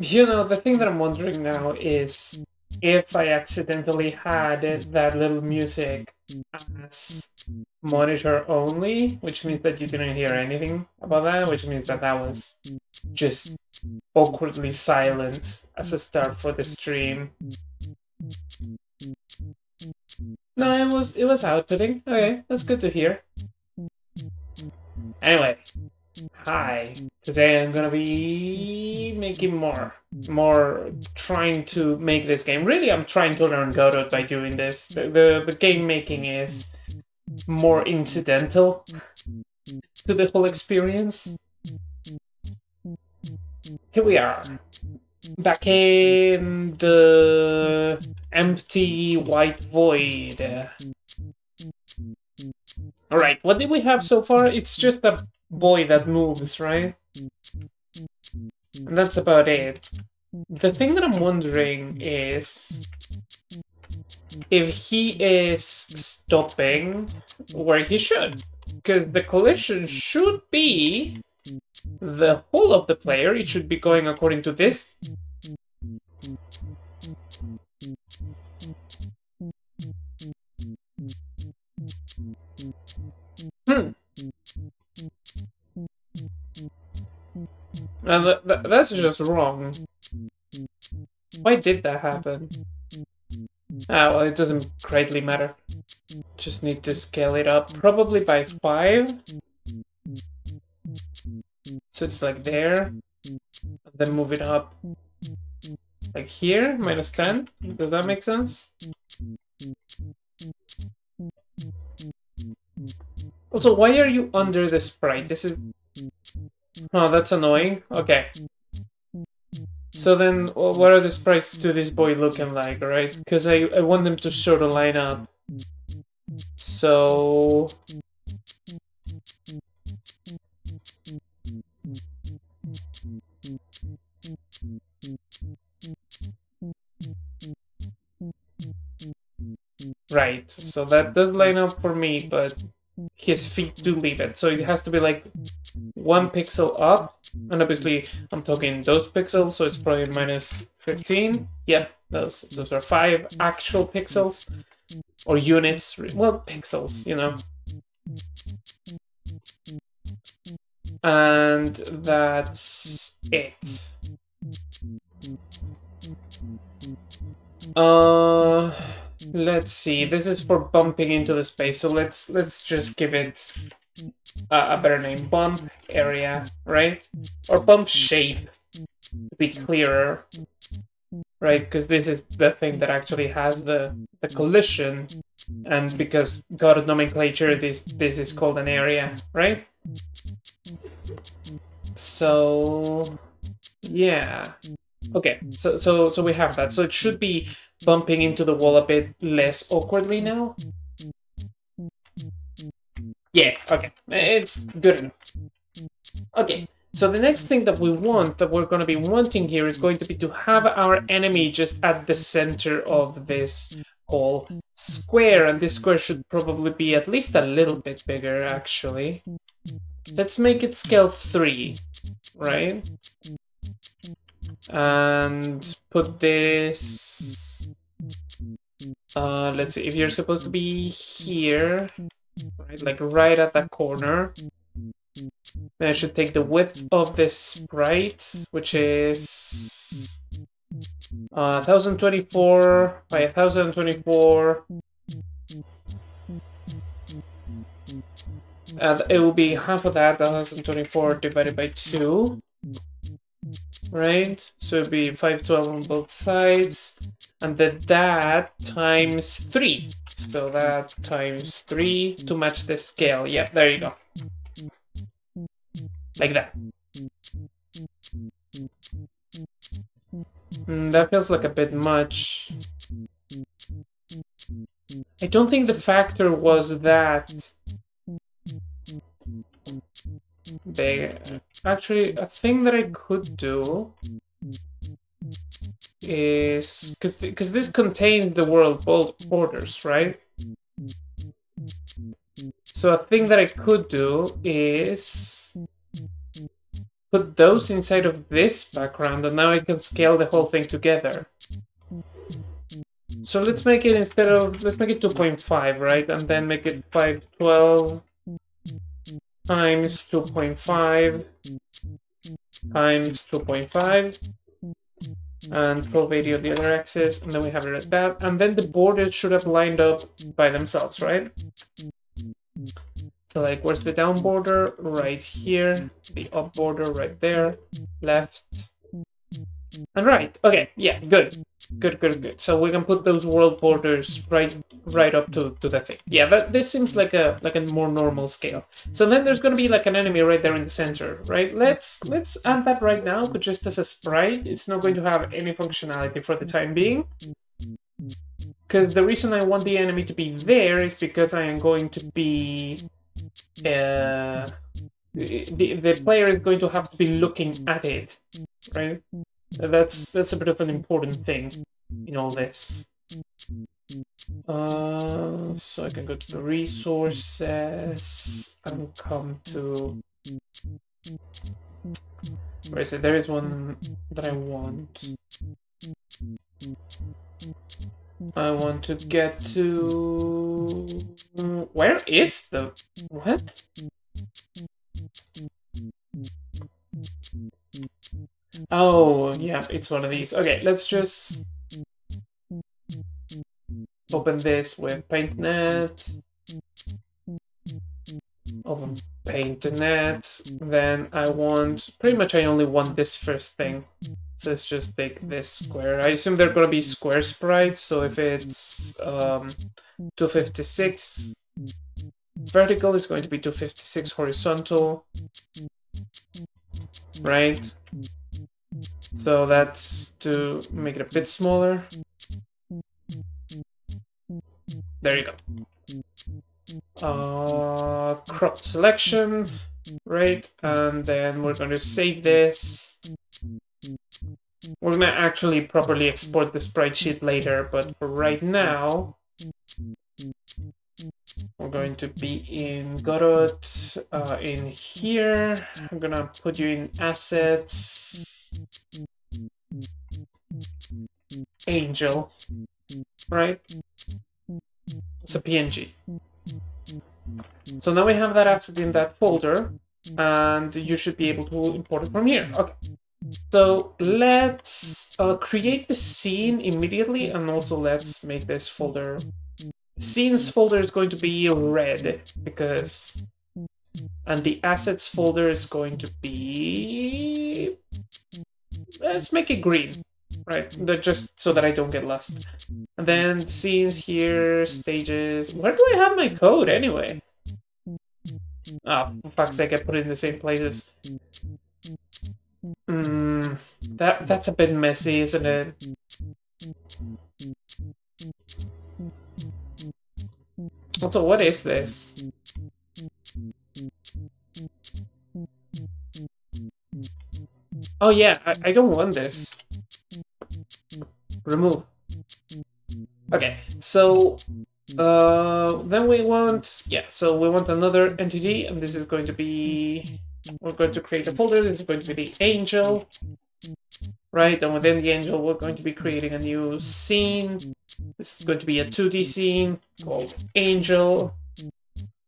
The thing that I'm wondering now is if I accidentally had that little music as monitor only, which means that you didn't hear anything about that, which means that that was just awkwardly silent as a start for the stream. No, it was outputting. Okay, that's good to hear. Anyway, hi. Today I'm gonna be making more trying to make this game. Really, I'm trying to learn Godot by doing this. The game making is more incidental to the whole experience. Here we are, back in the empty white void. Alright, what did we have so far? It's just a boy that moves, right? And that's about it. The thing that I'm wondering is if he is stopping where he should. Because the collision should be the whole of the player. It should be going according to this. That's just wrong. Why did that happen? Ah, well, it doesn't greatly matter. Just need to scale it up, probably by 5. So it's like there. Then move it up. Like here, -10. Does that make sense? Also, why are you under the sprite? This is... Oh, that's annoying. Okay. So then, what are the sprites to this boy looking like, right? Because I want them to sort of line up. So... Right, so that does line up for me, but his feet do leave it. So it has to be like 1 pixel up, and obviously I'm talking those pixels, so it's probably -15. Yep, those are 5 actual pixels, or units, well, pixels, And that's it. Let's see. This is for bumping into the space, so let's just give it a better name. Bump area, right? Or bump shape, to be clearer, right? Because this is the thing that actually has the collision, and because Godot nomenclature, this is called an area, right? So yeah. Okay, so we have that. So it should be bumping into the wall a bit less awkwardly now. Yeah, okay, it's good enough. Okay, so the next thing that we're going to be wanting here is going to be to have our enemy just at the center of this whole square, and this square should probably be at least a little bit bigger, actually. Let's make it scale 3, right? And put this... let's see, if you're supposed to be here, right, like right at that corner, then I should take the width of this sprite, which is 1024 by 1024. And it will be half of that, 1024 divided by 2. Right? So it'd be 512 on both sides. And then that times 3. So that times 3 to match the scale. Yep, there you go. Like that. That feels like a bit much. I don't think the factor was that big. Actually, a thing that I could do is because this contains the world borders, right? So a thing that I could do is put those inside of this background, and now I can scale the whole thing together. So let's make it let's make it 2.5, right? And then make it 512 times 2.5 times 2.5 and 1280 on the other axis, and then we have it like that, and then the borders should have lined up by themselves, right? So like, where's the down border? Right here. The up border right there. Left. And right. Okay, yeah, good. Good. So we can put those world borders right up to the thing. Yeah, this seems like a more normal scale. So then there's gonna be like an enemy right there in the center, right? Let's add that right now, but just as a sprite. It's not going to have any functionality for the time being. Because the reason I want the enemy to be there is because I am going to be the player is going to have to be looking at it, right? That's a bit of an important thing in all this. So I can go to the resources and come to, where is it? There is one that I want. I want to get to, where is the, what? Oh, yeah, it's one of these. Okay, let's just open this with PaintNet. Open PaintNet. Then I want, pretty much I only want this first thing. So let's just take this square. I assume they're gonna be square sprites, so if it's 256 vertical, it's going to be 256 horizontal. Right? So that's to make it a bit smaller. There you go. Crop selection, right? And then we're going to save this. We're going to actually properly export the sprite sheet later, but for right now, we're going to be in Godot, in here. I'm going to put you in assets, angel, right? It's a PNG. So now we have that asset in that folder, and you should be able to import it from here. Okay. So let's create the scene immediately, and also let's make this folder. Scenes folder is going to be red because, and the assets folder is going to be. Let's make it green, right? Just so that I don't get lost. And then scenes here, stages. Where do I have my code anyway? Oh, for fuck's sake, I put it in the same places. That's a bit messy, isn't it? Also, what is this? Oh yeah, I don't want this. Remove. Okay, so then we want, yeah, so we want another entity, and this is going to be, we're going to create a folder. This is going to be the angel, right? And within the angel, we're going to be creating a new scene. This is going to be a 2D scene called angel,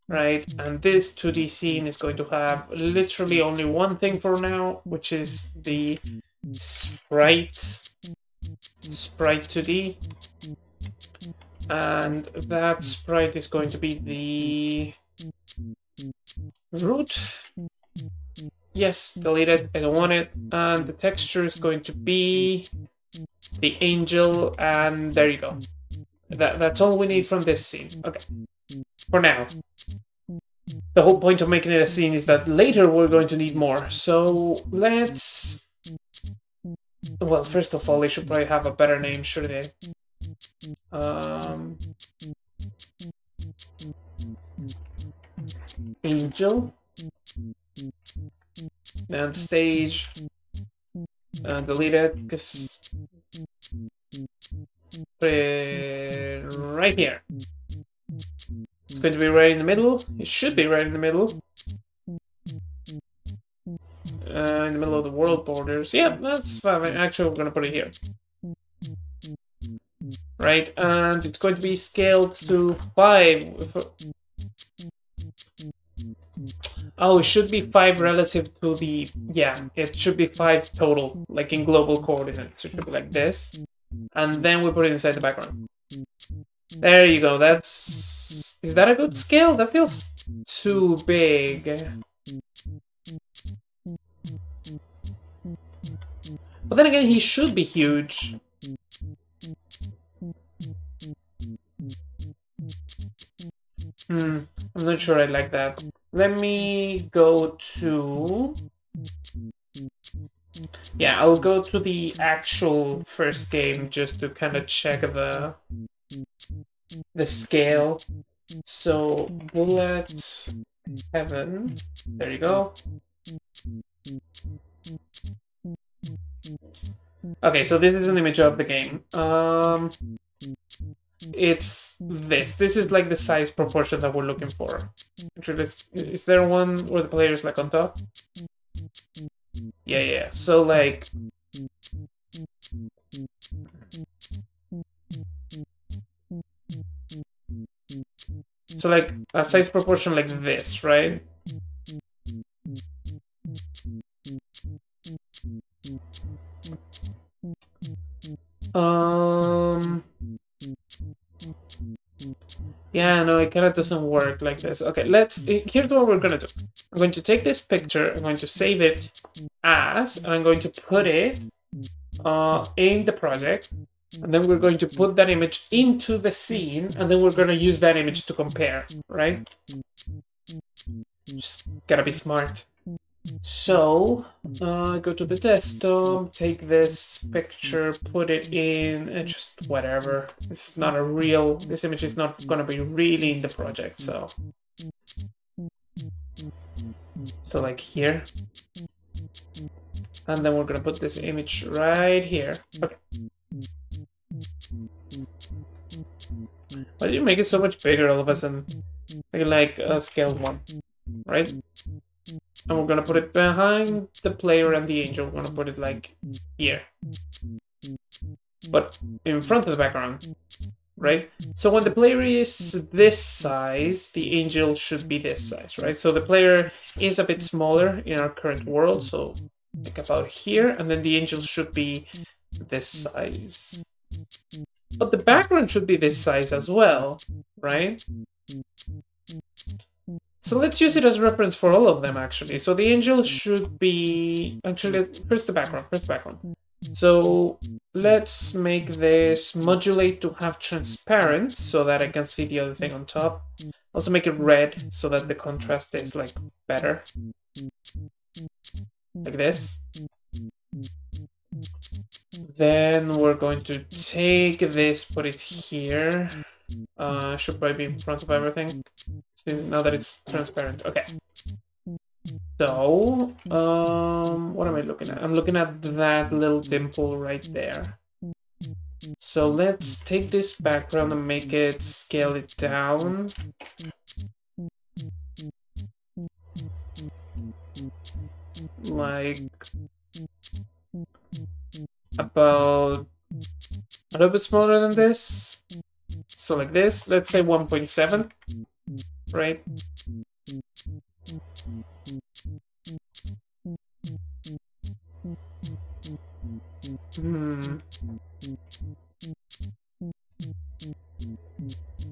right? And this 2D scene is going to have literally only one thing for now, which is the sprite 2D. And that sprite is going to be the root. Yes, delete it, I don't want it. And the texture is going to be the angel, and there you go. That's all we need from this scene. Okay, for now. The whole point of making it a scene is that later we're going to need more. So let's... Well, first of all, they should probably have a better name, shouldn't they? Angel. Then stage. Delete it, because... Put it right here. It's going to be right in the middle. It should be right in the middle. in the middle of the world borders. Yeah, that's fine. Actually, we're gonna put it here. Right, and it's going to be scaled to 5. Oh, it should be 5 relative to the... Yeah, it should be 5 total, like in global coordinates. It should be like this. And then we put it inside the background. There you go, that's... Is that a good scale? That feels too big. But then again, he should be huge. I'm not sure I like that. Let me go to... Yeah, I'll go to the actual first game just to kind of check the scale. So, Bullet Heaven. There you go. Okay, so this is an image of the game. It's this. This is like the size proportion that we're looking for. Actually, is there one where the player is like on top? Yeah. So like... So like a size proportion like this, right? Yeah, no, it kind of doesn't work like this. Okay, here's what we're gonna do. I'm going to take this picture, I'm going to save it as, and I'm going to put it in the project, and then we're going to put that image into the scene, and then we're gonna use that image to compare, right? Just gotta be smart. So, go to the desktop, take this picture, put it in, just whatever. It's not a real, this image is not gonna be really in the project, so. So like here. And then we're gonna put this image right here. Okay. Why did you make it so much bigger all of a sudden? Like a scale 1, right? And we're gonna put it behind the player and the angel. We're gonna put it like here. But in front of the background, right? So when the player is this size, the angel should be this size, right? So the player is a bit smaller in our current world, so like about here, and then the angel should be this size. But the background should be this size as well, right? So let's use it as reference for all of them, actually. So the angel should be... Actually, first the background. So let's make this modulate to have transparent so that I can see the other thing on top. Also make it red so that the contrast is like better. Like this. Then we're going to take this, put it here. Should probably be in front of everything. Now that it's transparent. Okay. So, what am I looking at? I'm looking at that little dimple right there. So let's take this background and make it, scale it down. Like about a little bit smaller than this. So like this, let's say 1.7, right?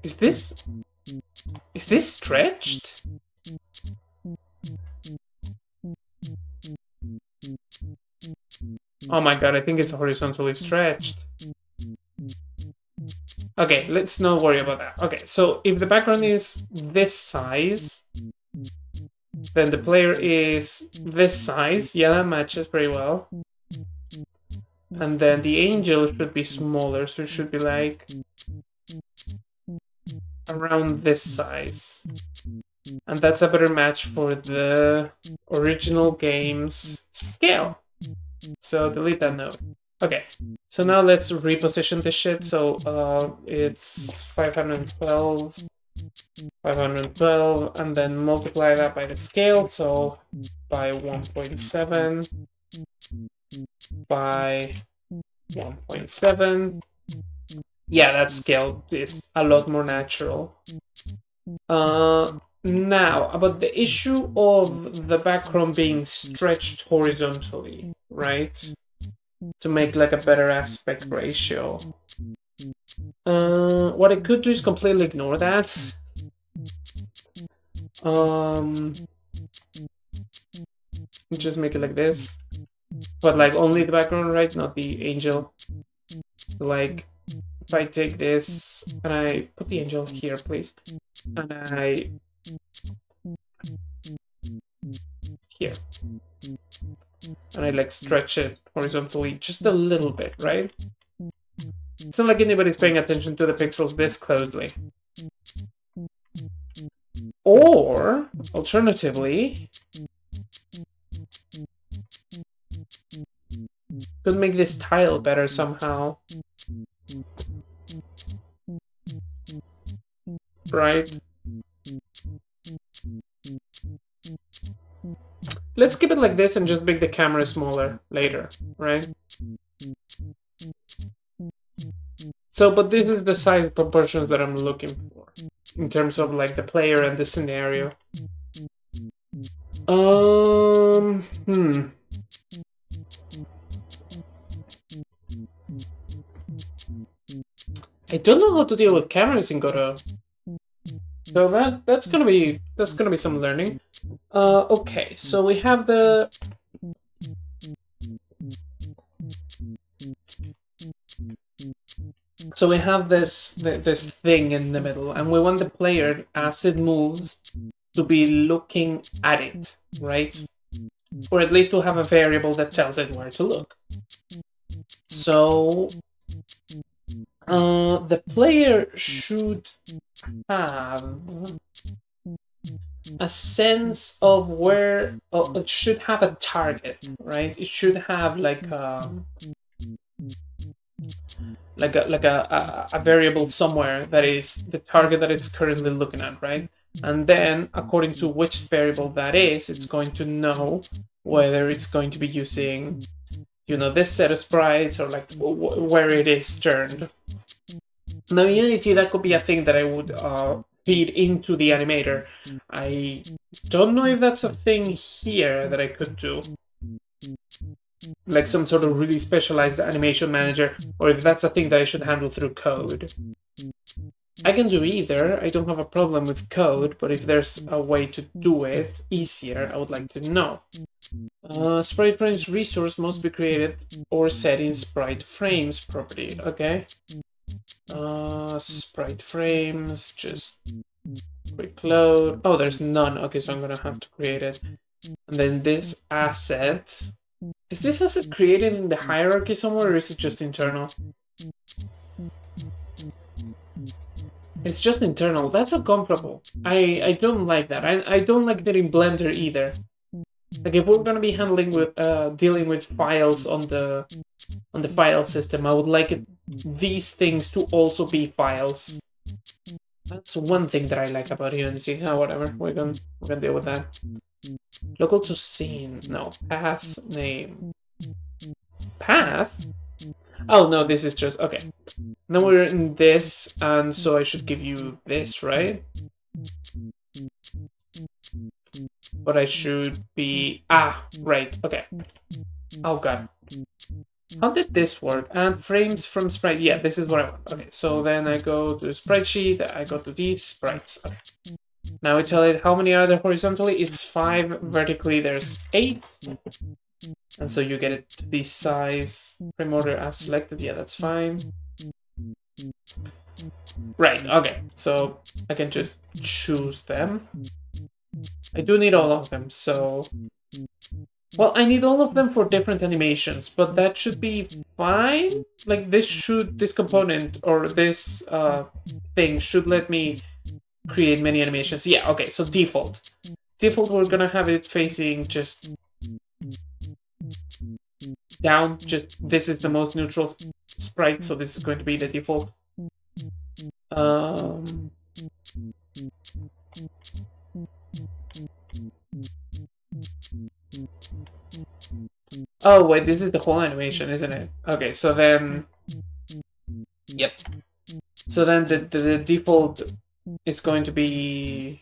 Is this stretched? Oh my god, I think it's horizontally stretched. Okay, let's not worry about that. Okay, so if the background is this size, then the player is this size. Yeah, that matches pretty well. And then the angel should be smaller, so it should be like around this size. And that's a better match for the original game's scale. So delete that note. Okay, so now let's reposition this shit. So it's 512. 512, and then multiply that by the scale, so by 1.7 by 1.7. Yeah, that scale is a lot more natural. Now, about the issue of the background being stretched horizontally, right? To make like a better aspect ratio. What I could do is completely ignore that. Just make it like this. But like only the background, right? Not the angel. Like, if I take this and I put the angel here, please. And I... here. And I like stretch it horizontally just a little bit, right? It's not like anybody's paying attention to the pixels this closely. Or, alternatively, could make this tile better somehow. Right? Let's keep it like this and just make the camera smaller later, right? So, but this is the size proportions that I'm looking for in terms of like the player and the scenario. I don't know how to deal with cameras in Godot. So that's gonna be some learning. Okay, so we have the this thing in the middle, and we want the player as it moves to be looking at it, right? Or at least to have a variable that tells it where to look. So the player should have a sense of where it should have a target, right? It should have like a variable somewhere that is the target that it's currently looking at, right? And then according to which variable that is, it's going to know whether it's going to be using, you know, this set of sprites or like where it is turned. Now in Unity, that could be a thing that I would feed into the animator. I don't know if that's a thing here that I could do, like some sort of really specialized animation manager, or if that's a thing that I should handle through code. I can do either. I don't have a problem with code, but if there's a way to do it easier, I would like to know. Sprite frames resource must be created or set in sprite frames property. Okay. Sprite frames, just quick load. Oh, there's none. Okay, so I'm gonna have to create it. And then this asset. Is this asset created in the hierarchy somewhere, or is it just internal? It's just internal. That's uncomfortable. I don't like that. I don't like that in Blender either. Like if we're gonna be handling with dealing with files on the file system, I would like these things to also be files. That's one thing that I like about Unity. Whatever. We're gonna deal with that. Local to scene. No. Path name. Path? Oh no, this is just okay. Now we're in this, and so I should give you this, right? But I should be right, okay. Oh god. How did this work? Add frames from sprite. Yeah, this is what I want. Okay, so then I go to sprite sheet, I go to these sprites. Okay. Now I tell it how many are there horizontally. It's 5. Vertically there's 8. And so you get it to this size. Frame order as selected. Yeah, that's fine. Right, okay. So I can just choose them. I do need all of them, so... Well, I need all of them for different animations, but that should be fine. Like this component or this thing should let me create many animations. Yeah, okay, so default. Default, we're gonna have it facing just down. Just this is the most neutral sprite, so this is going to be the default. Oh, wait, this is the whole animation, isn't it? Okay, so then... Yep. So then the default is going to be...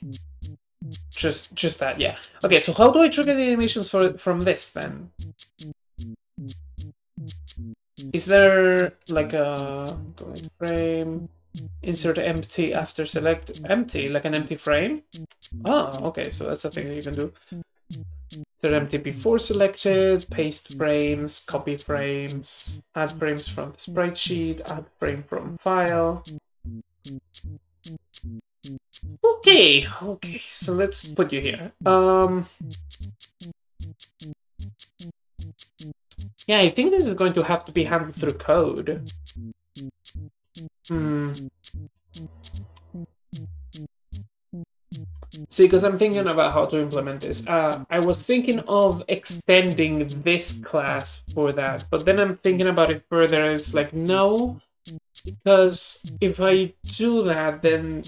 Just that, yeah. Okay, so how do I trigger the animations from this, then? Is there, like, a... delete frame... Insert empty after select... Empty? Like an empty frame? Oh, okay, so that's a thing that you can do. Insert empty before selected, paste frames, copy frames, add frames from the sprite sheet, add frame from file. Okay, so let's put you here. Yeah, I think this is going to have to be handled through code. See, because I'm thinking about how to implement this. I was thinking of extending this class for that, but then I'm thinking about it further. It's like, no, because if I do that, then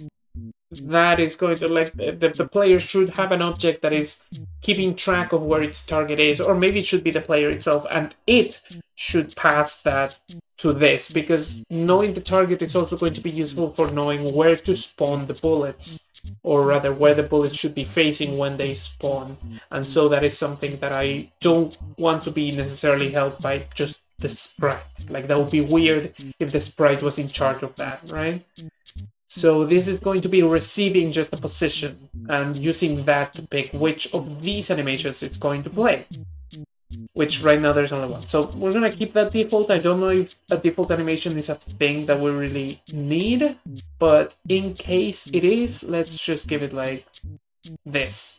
that is going to, like, the player should have an object that is keeping track of where its target is, or maybe it should be the player itself, and it should pass that to this, because knowing the target is also going to be useful for knowing where to spawn the bullets, or rather where the bullets should be facing when they spawn. And so that is something that I don't want to be necessarily held by just the sprite. Like, that would be weird if the sprite was in charge of that, right? So this is going to be receiving just a position and using that to pick which of these animations it's going to play. Which right now there's only one. So we're going to keep that default. I don't know if a default animation is a thing that we really need, but in case it is, let's just give it like this.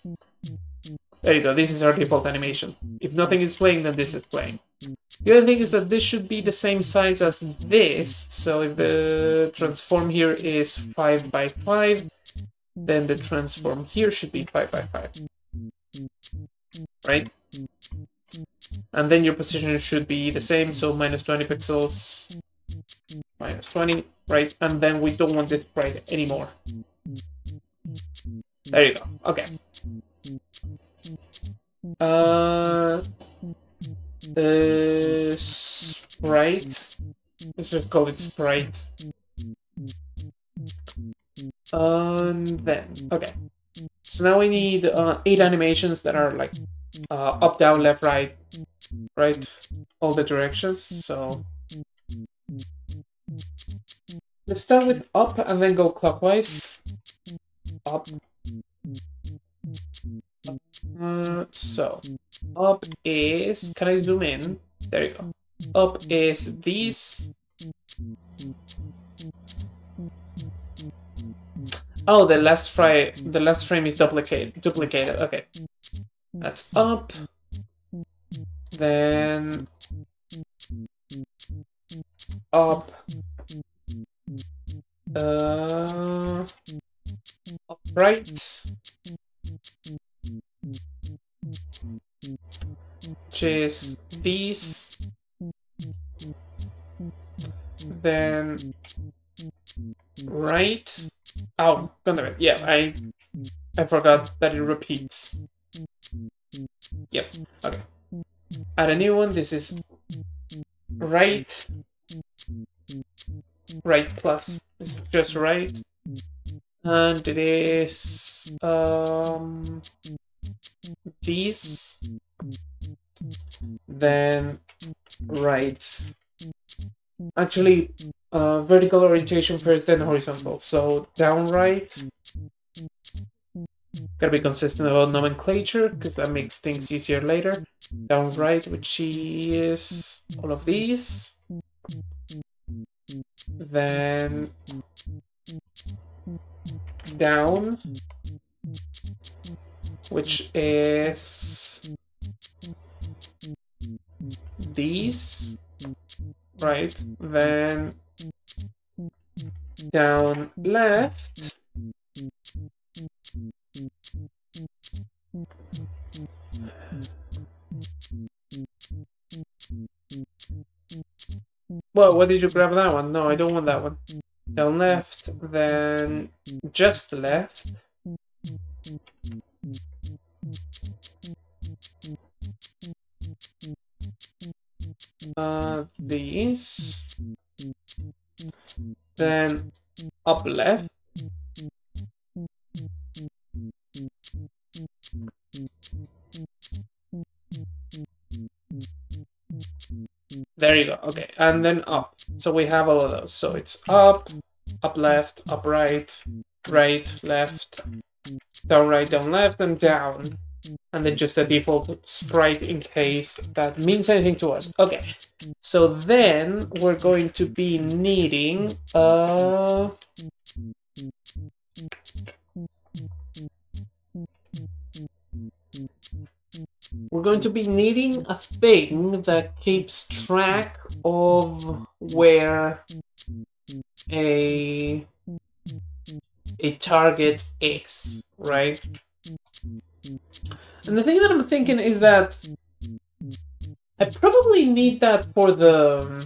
There you go, this is our default animation. If nothing is playing, then this is playing. The other thing is that this should be the same size as this, so if the transform here is 5 by 5, then the transform here should be 5 by 5. Right? And then your position should be the same, so minus 20 pixels, minus 20, right? And then we don't want this sprite anymore. There you go, okay. Sprite. Let's just call it sprite. And then, okay. So now we need 8 animations that are like up, down, left, right, all the directions. So let's start with up and then go clockwise. Up. So up is, can I zoom in? There you go. Up is these. Oh, the last frame is duplicated. Okay, that's up. Then up. Right. Which is these. Then right. Oh, gonna yeah, I forgot that it repeats. Yep. Okay. Add a new one. This is right. Right plus. This is just right. And it is these. Then right. Actually, vertical orientation first, then horizontal. So down right. Gotta be consistent about nomenclature, because that makes things easier later. Down right, which is all of these. Then down, which is these. Right, then down left, well, what did you grab that one? No, I don't want that one. Down left, then just left. these, then up left, there you go. Okay, and then up. So we have all of those. So it's up, up left, up right, right, left, down right, down left, and down. And then just a default sprite in case that means anything to us. Okay, so then we're going to be needing we're going to be needing a thing that keeps track of where a target is, right? And the thing that I'm thinking is that I probably need that for the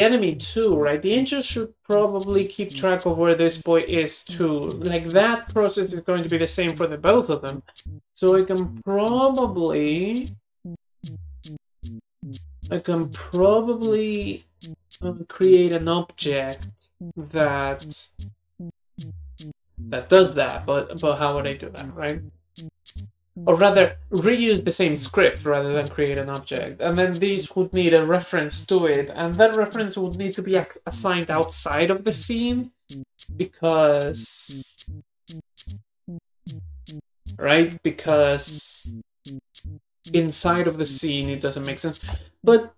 enemy too, right? The angel should probably keep track of where this boy is too. Like, that process is going to be the same for the both of them. So I can probably create an object that does that, but how would I do that, right? Or rather, reuse the same script rather than create an object. And then these would need a reference to it, and that reference would need to be assigned outside of the scene, because... right? Because inside of the scene it doesn't make sense. But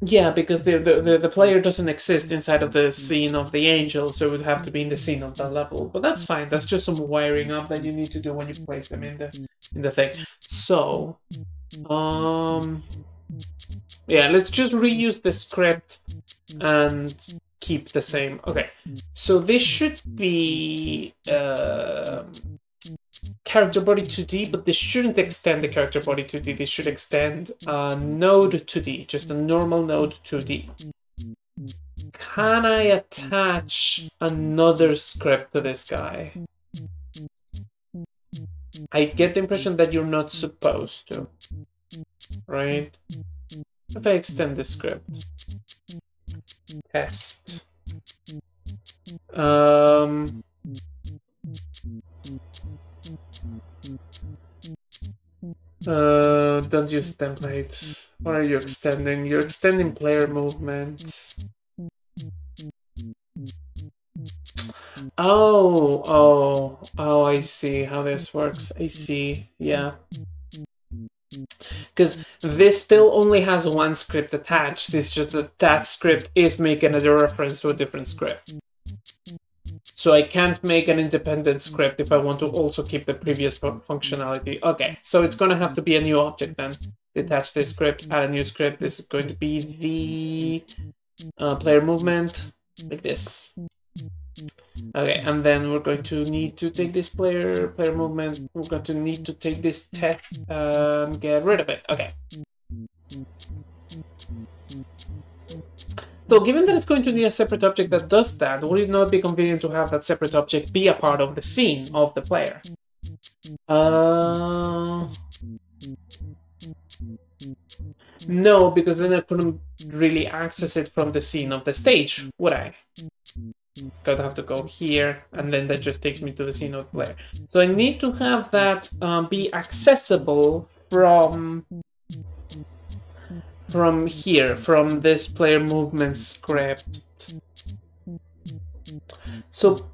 yeah, because the player doesn't exist inside of the scene of the angel, so it would have to be in the scene of that level. But that's fine. That's just some wiring up that you need to do when you place them in the thing. So, yeah, let's just reuse the script and keep the same. Okay, so this should be character body 2D, but this shouldn't extend the character body 2D. This should extend node 2D, just a normal node 2D. Can I attach another script to this guy? I get the impression that you're not supposed to, right? If I extend the script, test. Don't use templates. What are you extending? You're extending player movement. Oh, I see how this works. I see, yeah. Because this still only has one script attached. It's just that that script is making a reference to a different script. So I can't make an independent script if I want to also keep the previous functionality. Okay, so it's going to have to be a new object then. Detach this script, add a new script. This is going to be the player movement, like this. Okay, and then we're going to need to take this player movement. We're going to need to take this test and get rid of it. Okay. So given that it's going to need a separate object that does that, would it not be convenient to have that separate object be a part of the scene of the player? No, because then I couldn't really access it from the scene of the stage, would I? I'd have to go here, and then that just takes me to the scene of the player. So I need to have that be accessible from here, from this player movement script. So,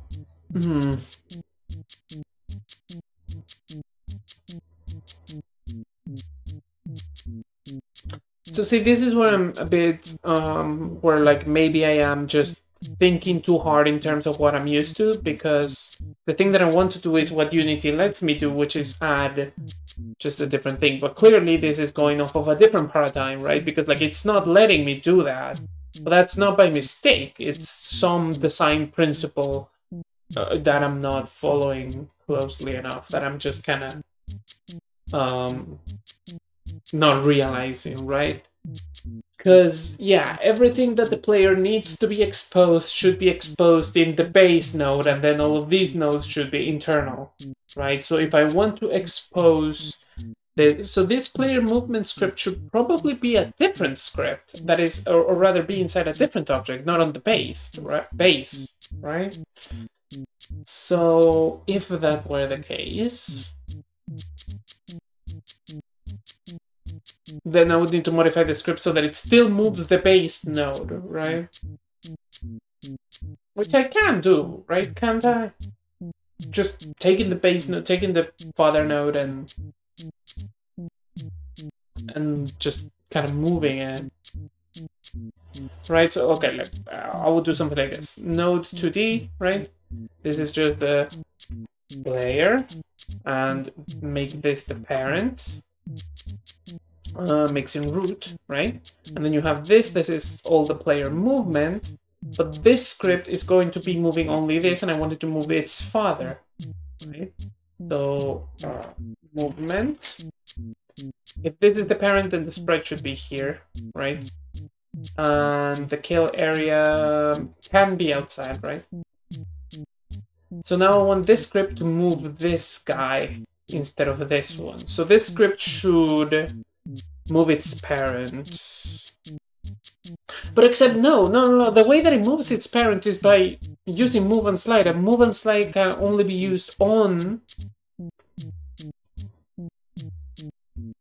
So see, this is where I'm a bit, where like maybe I am just thinking too hard in terms of what I'm used to, because the thing that I want to do is what Unity lets me do, which is add just a different thing. But clearly this is going off of a different paradigm, right? Because like it's not letting me do that. But that's not by mistake. It's some design principle that I'm not following closely enough, that I'm just kind of not realizing, right? Because, yeah, everything that the player needs to be exposed should be exposed in the base node, and then all of these nodes should be internal, right? So if I want to expose this, so this player movement script should probably be a different script, that is, or rather be inside a different object, not on the base, right? So if that were the case, then I would need to modify the script so that it still moves the base node, right? Which I can do, right? Can't I? Just taking the base node, taking the father node and just kind of moving it. Right, so okay, I will do something like this. Node 2D, right? This is just the player, and make this the parent. Mixing root, right? And then you have this is all the player movement, but this script is going to be moving only this, and I wanted to move its father, right? So, movement. If this is the parent, then the sprite should be here, right? And the kill area can be outside, right? So now I want this script to move this guy instead of this one. So this script should move its parent. But except no. The way that it moves its parent is by using move and slide. And move and slide can only be used on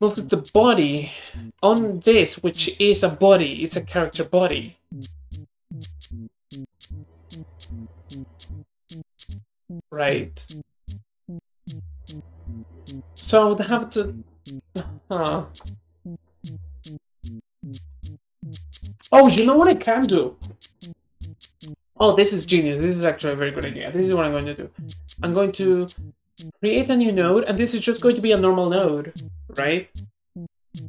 moves the body on this, which is a body. It's a character body. Right. So I would have to... Oh, you know what I can do? Oh, this is genius. This is actually a very good idea. This is what I'm going to do. I'm going to create a new node, and this is just going to be a normal node, right?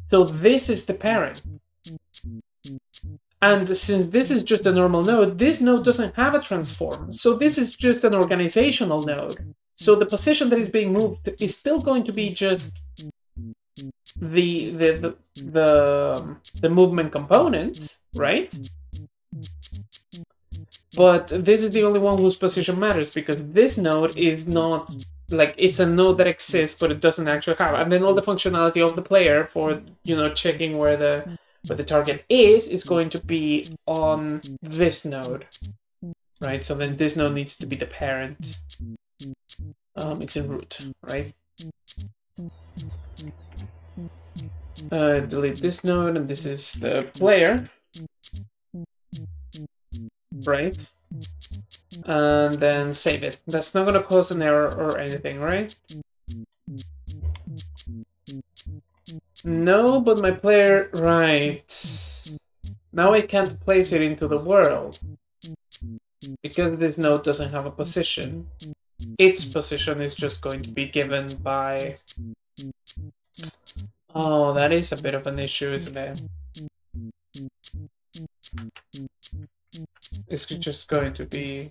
So this is the parent. And since this is just a normal node, this node doesn't have a transform. So this is just an organizational node. So the position that is being moved is still going to be just the movement component, right? But this is the only one whose position matters, because this node is not, like, it's a node that exists, but it doesn't actually have. And then all the functionality of the player for, you know, checking where the target is going to be on this node, right? So then this node needs to be the parent. It's in root, right? Delete this node, and this is the player, right? And then save it. That's not gonna cause an error or anything, right? No, but my player... Right. Now I can't place it into the world, because this node doesn't have a position. Its position is just going to be given by... Oh, that is a bit of an issue, isn't it? It's just going to be...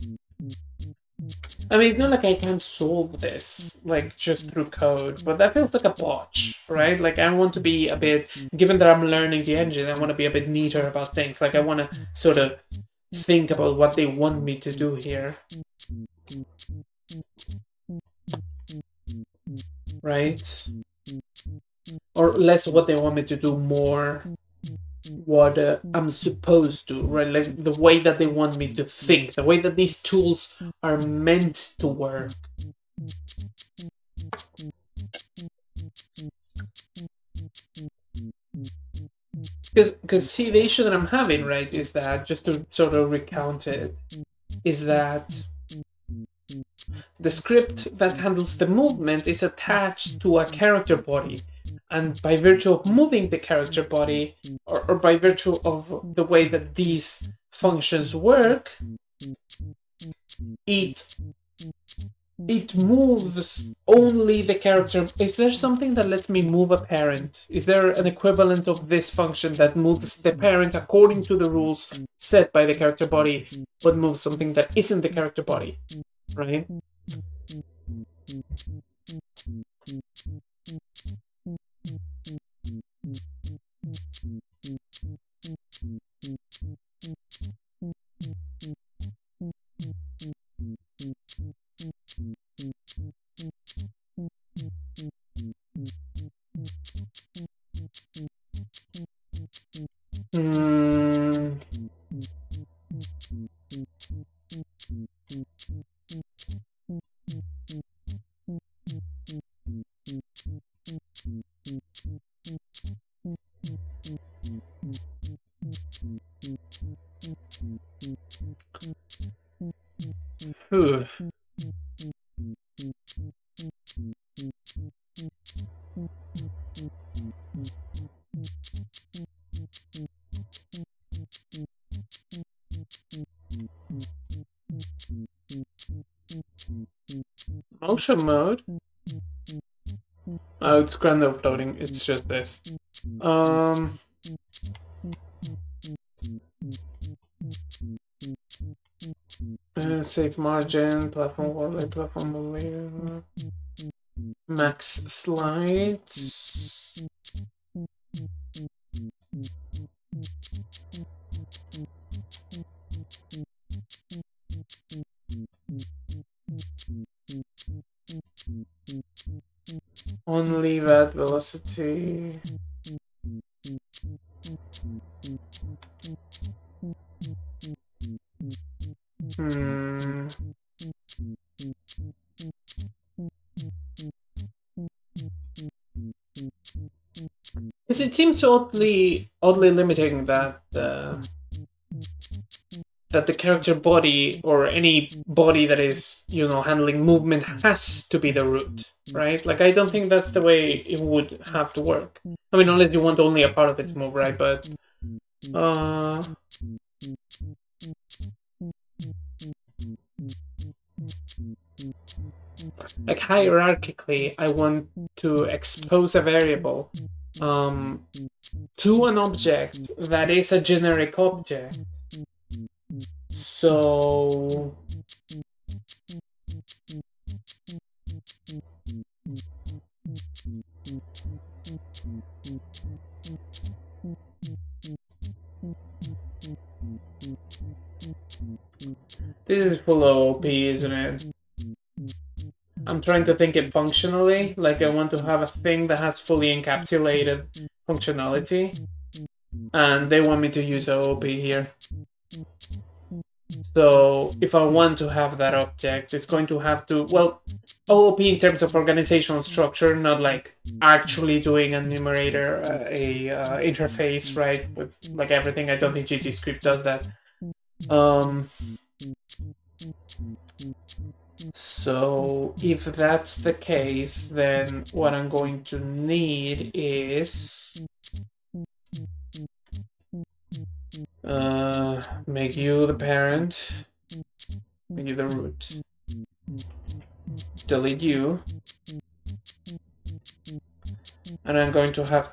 I mean, it's not like I can solve this, like, just through code, but that feels like a botch, right? Like, I want to be a bit... Given that I'm learning the engine, I want to be a bit neater about things. Like, I want to sort of think about what they want me to do here. Right? Or less what they want me to do, more what I'm supposed to, right? Like the way that they want me to think, the way that these tools are meant to work. Because see, the issue that I'm having, right, is that, just to sort of recount it, is that the script that handles the movement is attached to a character body. And by virtue of moving the character body, or by virtue of the way that these functions work, it moves only the character. Is there something that lets me move a parent? Is there an equivalent of this function that moves the parent according to the rules set by the character body, but moves something that isn't the character body, right? Hmm. Phew. Motion mode? Oh, it's grand uploading. It's just this. Save margin, platform overlay, platform overlay, max slides. Only that velocity. Hmm. Because it seems oddly limiting that that the character body or any body that is, you know, handling movement has to be the root, right? Like, I don't think that's the way it would have to work. I mean, unless you want only a part of it to move, right? But like, hierarchically, I want to expose a variable to an object that is a generic object. So this is full of OP, isn't it? I'm trying to think it functionally. Like, I want to have a thing that has fully encapsulated functionality. And they want me to use OOP here. So if I want to have that object, it's going to have to, well, OOP in terms of organizational structure, not like actually doing a numerator, interface, right? With like everything. I don't think GTScript does that. So if that's the case, then what I'm going to need is make you the parent, make you the root, delete you, and I'm going to have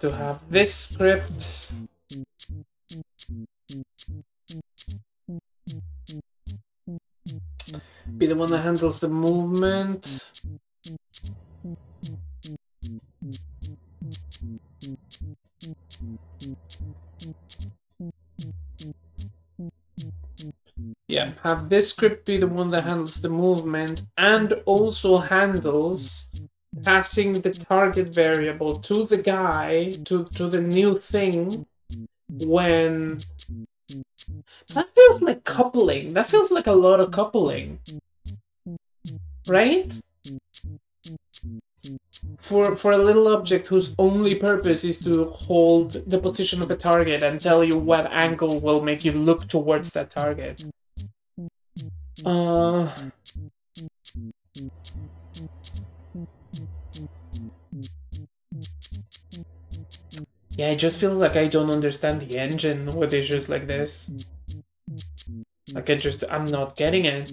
this script be the one that handles the movement. Yeah, have this script be the one that handles the movement and also handles passing the target variable to the guy, to the new thing, when... That feels like coupling. That feels like a lot of coupling. Right? For a little object whose only purpose is to hold the position of a target and tell you what angle will make you look towards that target. Yeah, it just feels like I don't understand the engine with issues like this. Like, I'm not getting it.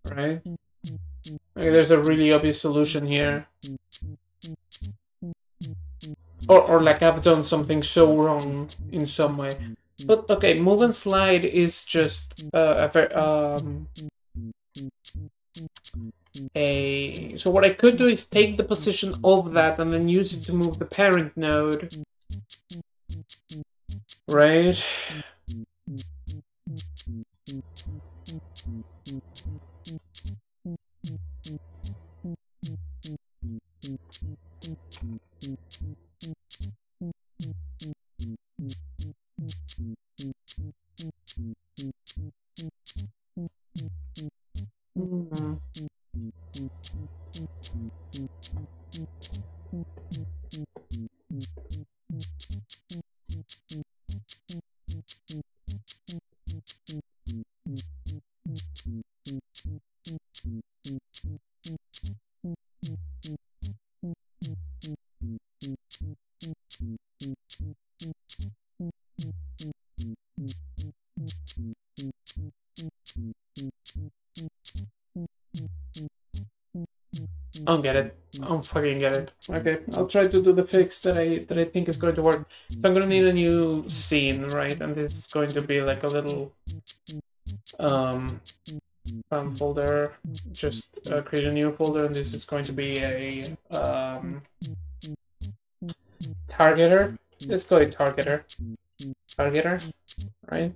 Right? Like, there's a really obvious solution here. Or like I've done something so wrong in some way. But okay, move and slide is just a very a... So what I could do is take the position of that and then use it to move the parent node. Right? Hmm. I don't get it. I don't fucking get it. Okay, I'll try to do the fix that I think is going to work. So I'm gonna need a new scene, right? And this is going to be like a little spam folder. Just create a new folder, and this is going to be a targeter. Let's call it targeter. Targeter, right?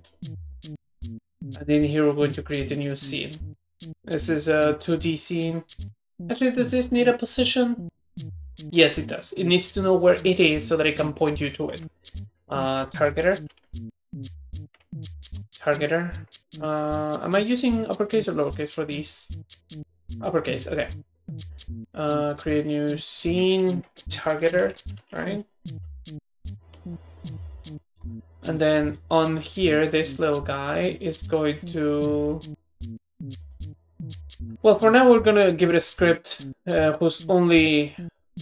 And then here we're going to create a new scene. This is a 2D scene. Actually, does this need a position? Yes, it does. It needs to know where it is so that it can point you to it. Targeter. Targeter. Am I using uppercase or lowercase for these? Uppercase, okay. Create new scene. Targeter, right? And then on here, this little guy is going to... Well, for now, we're gonna give it a script whose only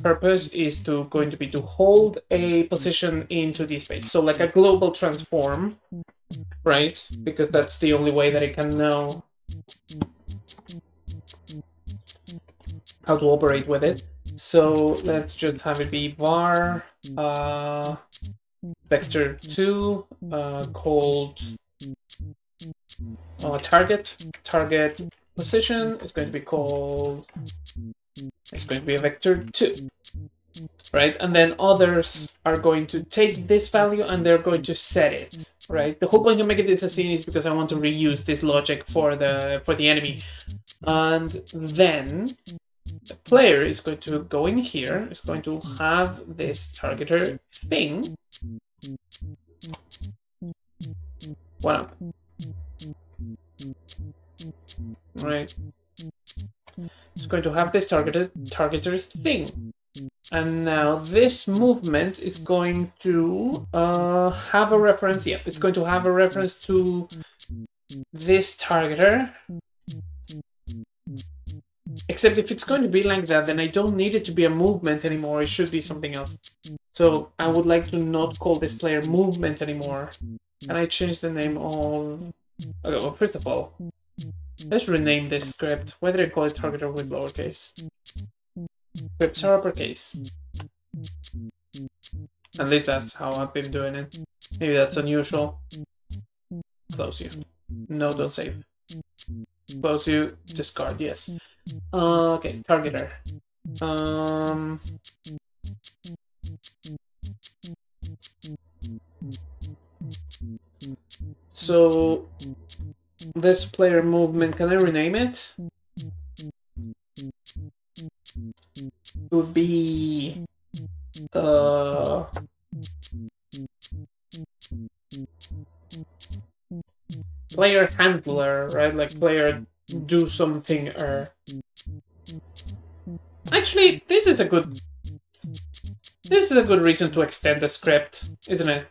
purpose is going to be to hold a position in 2D space. So like a global transform, right? Because that's the only way that it can know how to operate with it. So let's just have it be var vector2 called target position is going to be called, it's going to be a vector2, right? And then others are going to take this value and they're going to set it, right? The whole point of making this a scene is because I want to reuse this logic for the enemy. And then the player is going to go in here, is going to have this targeter thing. One up. Right. It's going to have this targeter thing. And now this movement is going to have a reference. Yeah, it's going to have a reference to this targeter. Except if it's going to be like that, then I don't need it to be a movement anymore. It should be something else. So I would like to not call this player movement anymore. Can I change the name of... Okay, well, first of all, let's rename this script. Why did I call it targeter with lowercase? Scripts are uppercase. At least that's how I've been doing it. Maybe that's unusual. Close you. No, don't save. Close you. Discard, yes. Okay, targeter. So this player movement, can I rename it? It would be player handler, right? Like player do something or... Actually, this is a good reason to extend the script, isn't it?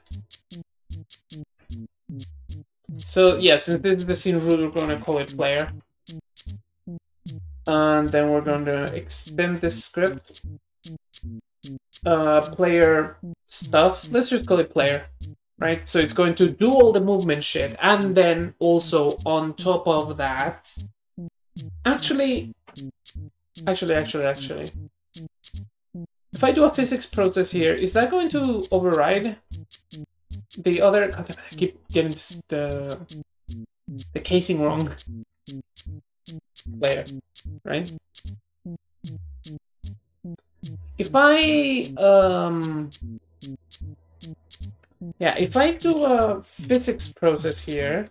So yeah, since this is the scene root, we're going to call it player. And then we're going to extend this script. Player stuff. Let's just call it player, right? So it's going to do all the movement shit. And then also on top of that... Actually... If I do a physics process here, is that going to override the other... I keep getting the casing wrong. later, right? If I yeah, if I do a physics process here,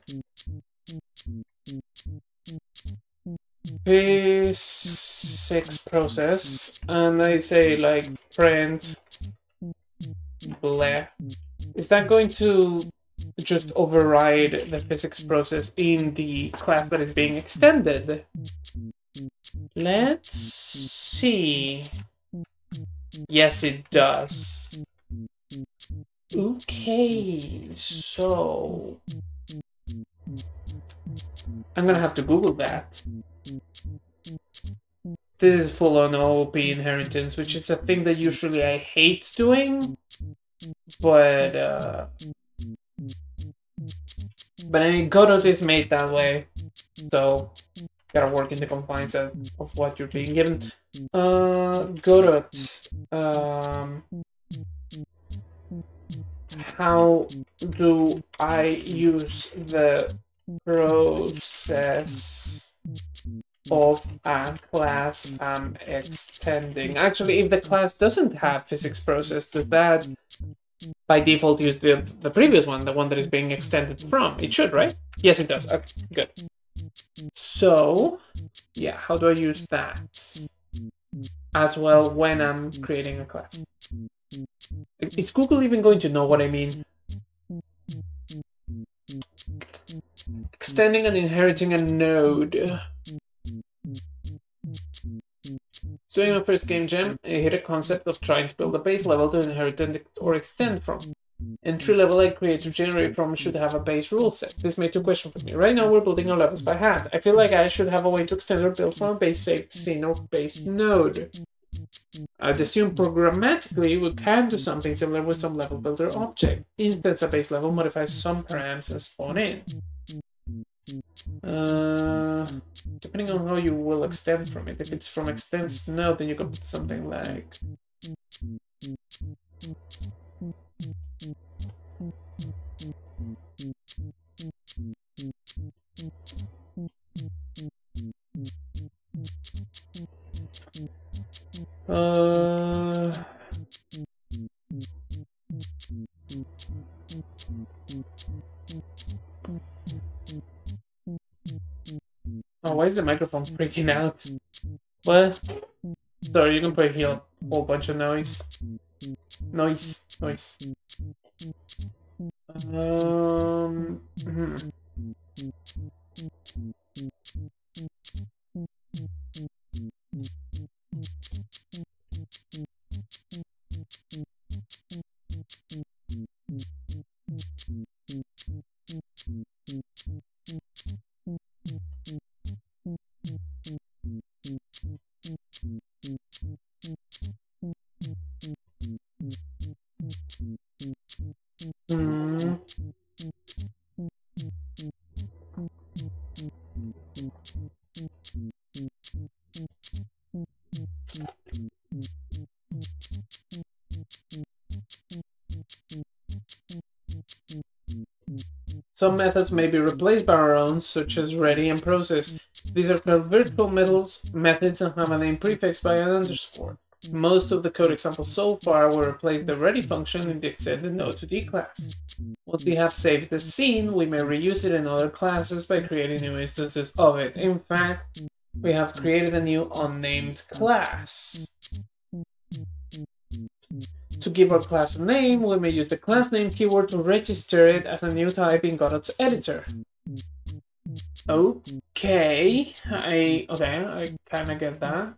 physics process, and I say like print blah, is that going to just override the physics process in the class that is being extended? Let's see. Yes, it does. Okay, so I'm gonna have to Google that. This is full on OP inheritance, which is a thing that usually I hate doing, but I mean, Godot is made that way, so gotta work in the confines of what you're being given. Godot, how do I use the process of a class I'm extending? Actually, if the class doesn't have physics process, does that by default use the previous one, the one that is being extended from? It should, right? Yes, it does. Okay, good. So, yeah, how do I use that as well when I'm creating a class? Is Google even going to know what I mean? Extending and inheriting a node. So in my first game jam, I hit a concept of trying to build a base level to inherit or extend from. Entry level I create to generate from should have a base rule set. This made two questions for me. Right now we're building our levels by hand. I feel like I should have a way to extend or build from a base scene or base node. I'd assume programmatically we can do something similar with some level builder object. Instance a base level modifies some params and spawn in. Depending on how you will extend from it. If it's from extends node, then you can put something like oh, why is the microphone freaking out? What? Sorry, you can put here a whole bunch of noise. Noise. Hmm. Some methods may be replaced by our own, such as ready and process. These are called virtual methods and have a name prefixed by an underscore. Most of the code examples so far will replace the ready function in the extended node2d class. Once we have saved the scene, we may reuse it in other classes by creating new instances of it. In fact, we have created a new unnamed class. To give our class a name, we may use the class name keyword to register it as a new type in Godot's editor. Okay, I kind of get that.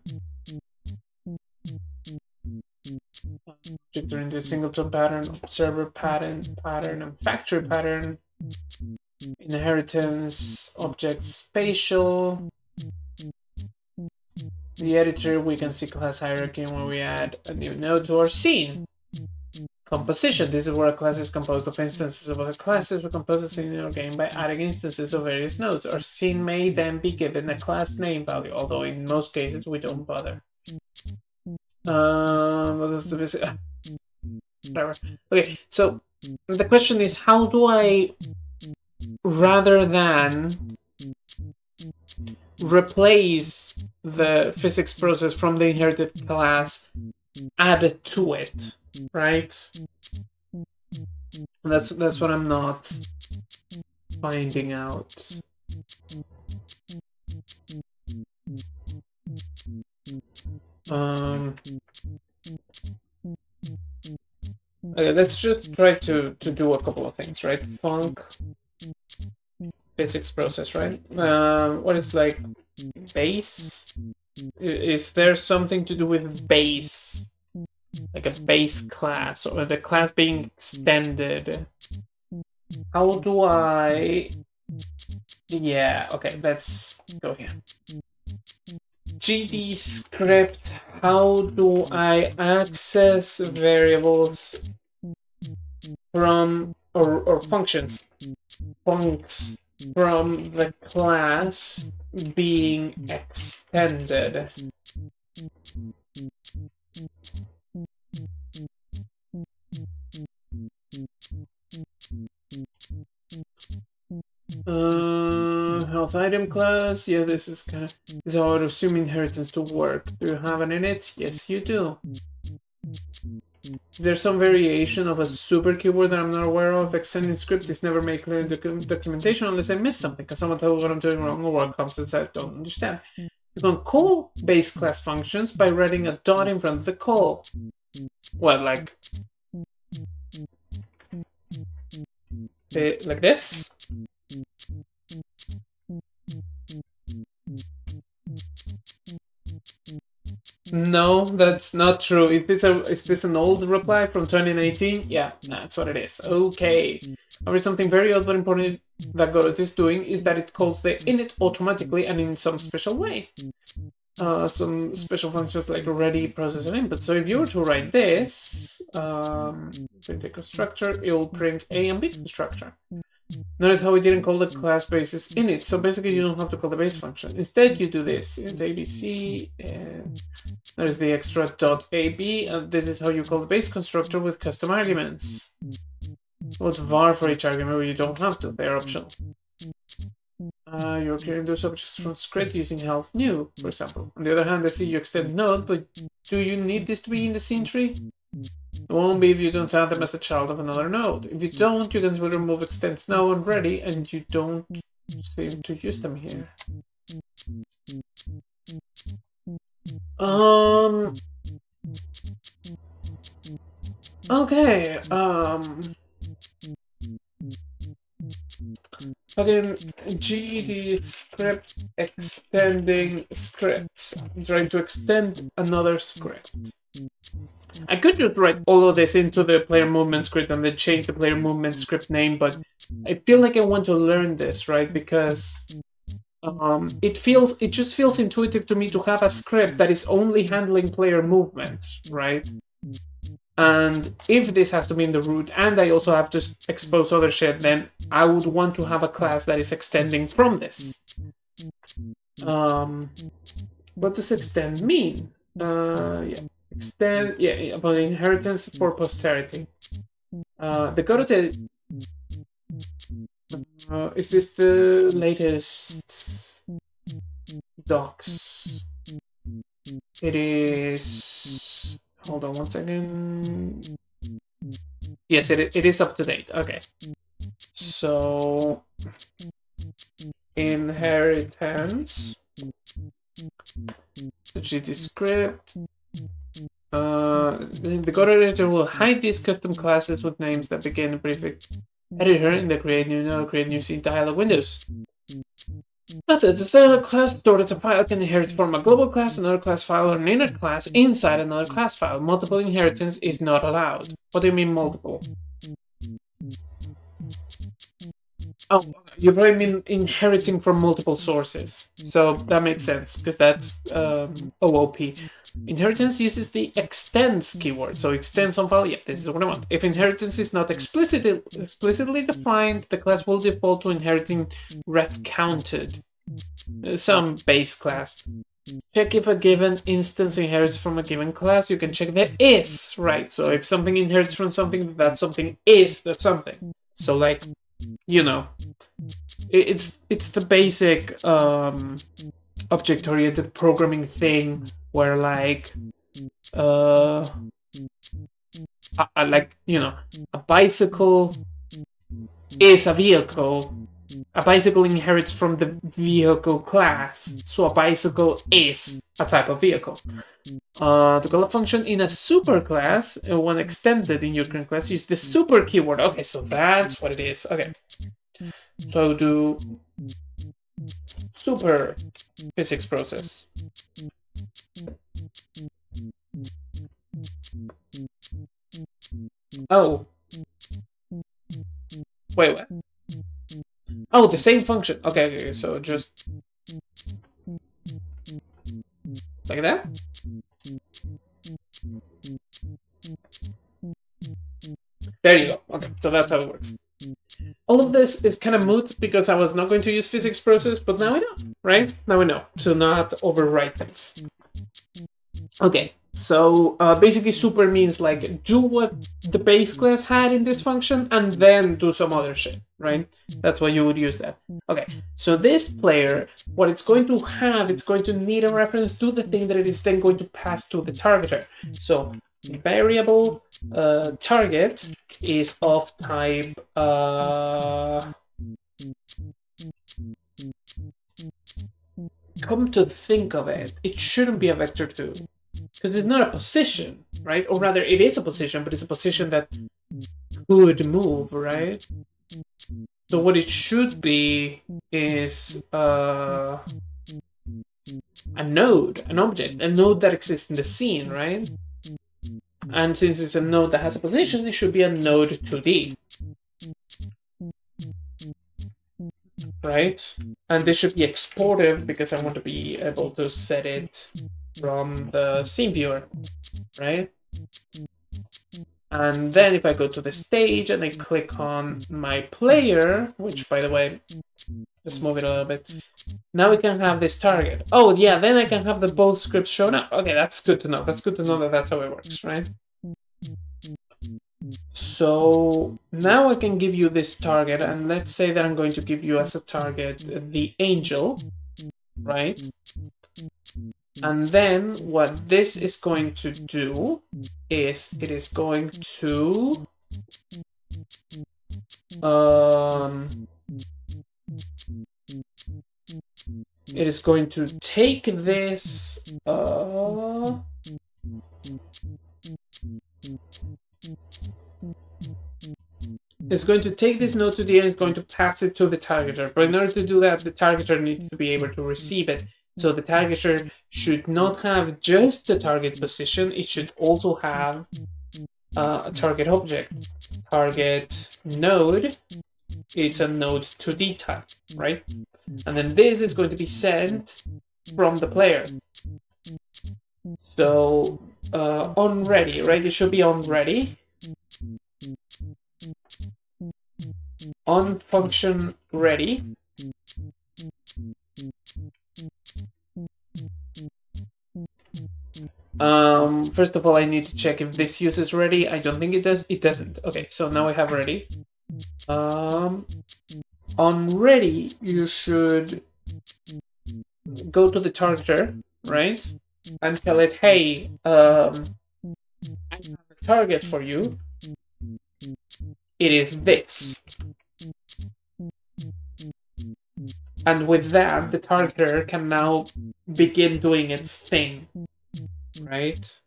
Object into a singleton pattern, observer pattern, and factory pattern. Inheritance, object spatial. The editor, we can see class hierarchy when we add a new node to our scene. Composition. This is where a class is composed of instances of other classes. We compose a scene in our game by adding instances of various nodes. Our scene may then be given a class name value, although in most cases we don't bother. What is the whatever. Okay, so the question is, how do I, rather than replace the physics process from the inherited class, add to it, right? That's what I'm not finding out. Okay, let's just try to do a couple of things, right? Func physics process, right? What is like base? Is there something to do with base? Like a base class, or the class being extended? How do I... Yeah, okay, let's go here. GD script, how do I access variables from, or functions, funcs from the class being extended? Health item class. Yeah, this is kind of... This is how I would assume inheritance to work. Do you have an init? Yes, you do. Is there some variation of a super keyword that I'm not aware of? Extending script is never made clear in documentation unless I miss something, because someone tells what I'm doing wrong or what comes since I don't understand. You can call base class functions by writing a dot in front of the call. What, like this? No, that's not true. Is this an old reply from 2019? Yeah, that's what it is. Okay. However, something very odd but important that Godot is doing is that it calls the init automatically and in some special way. Some special functions like ready, process, and input. So if you were to write this, print a constructor, it will print A and B constructor. Notice how we didn't call the class bases init, so basically you don't have to call the base function. Instead, you do this. It's ABC, and there's the extra .ab, and this is how you call the base constructor with custom arguments. What's var for each argument, where you don't have to, they're optional. You're clearing those objects from script using health new, for example. On the other hand, I see you extend node, but do you need this to be in the scene tree? It won't be if you don't add them as a child of another node. If you don't, you can simply remove extends now and ready, and you don't seem to use them here. Okay, again, GD script extending scripts. I'm trying to extend another script. I could just write all of this into the player movement script and then change the player movement script name, but I feel like I want to learn this, right? Because it just feels intuitive to me to have a script that is only handling player movement, right? And if this has to be in the root and I also have to expose other shit, then I would want to have a class that is extending from this. What does extend mean? Extend, about inheritance for posterity. The Godot, is this the latest docs? It is... Hold on one second. Yes, it is up to date. Okay. So, inheritance, the GT script. The Godot editor will hide these custom classes with names that begin a prefix editor in the create new node, create new scene dialog windows. The class stored as a file can inherit from a global class, another class file, or an inner class inside another class file. Multiple inheritance is not allowed. What do you mean multiple? Oh, you probably mean inheriting from multiple sources. So that makes sense, because that's OOP. Inheritance uses the extends keyword. So extends on file, yeah, this is what I want. If inheritance is not explicitly defined, the class will default to inheriting ref counted, some base class. Check if a given instance inherits from a given class. You can check the is, right? So if something inherits from something, that something is that something. So like, you know, it's the basic object-oriented programming thing where like like, you know, a bicycle is a vehicle. A bicycle inherits from the vehicle class, so a bicycle is a type of vehicle. To call a function in a superclass, when extended in your current class, use the super keyword. Okay, so that's what it is. Okay, so do super physics process. Oh, wait, what? Oh, the same function. Okay, so just like that. There you go. Okay, so that's how it works. All of this is kind of moot because I was not going to use physics process, but now we know, right? Now we know to not overwrite things. Okay, so basically super means like do what the base class had in this function and then do some other shit, right? That's why you would use that. Okay, so this player, what it's going to have, it's going to need a reference to the thing that it is then going to pass to the targeter. So variable target is of type come to think of it, it shouldn't be a vector2 because it's not a position, right? Or rather, it is a position, but it's a position that could move, right? So what it should be is a node, an object, a node that exists in the scene, right? And since it's a node that has a position, it should be a node 2D. Right? And this should be exported because I want to be able to set it from the scene viewer, right? And then if I go to the stage and I click on my player, which by the way, just move it a little bit. Now we can have this target. Oh yeah, then I can have the both scripts shown up. Okay, that's good to know. That's good to know that that's how it works, right? So now I can give you this target, and let's say that I'm going to give you as a target the angel, right? And then what this is going to do is it is going to take this it's going to take this node to the end, it's going to pass it to the targeter. But in order to do that, the targeter needs to be able to receive it. So the targeter should not have just the target position, it should also have a target object. Target node, it's a node 2D type, right? And then this is going to be sent from the player. So on ready, right? It should be on ready. On function ready. First of all, I need to check if this uses ready. I don't think it does. It doesn't. Okay, so now I have ready. On ready, you should go to the targeter, right? And tell it, hey, I have a target for you. It is this. And with that, the targeter can now begin doing its thing, right?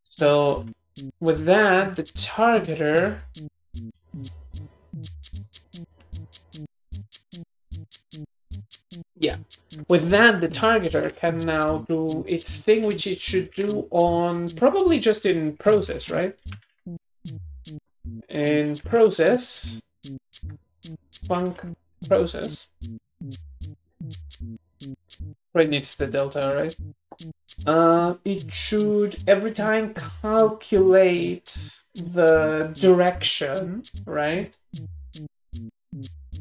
So with that, the targeter with that, the targeter can now do its thing, which it should do on probably just in process, right? In process, func process. Right, it's the delta, right? It should every time calculate the direction, right?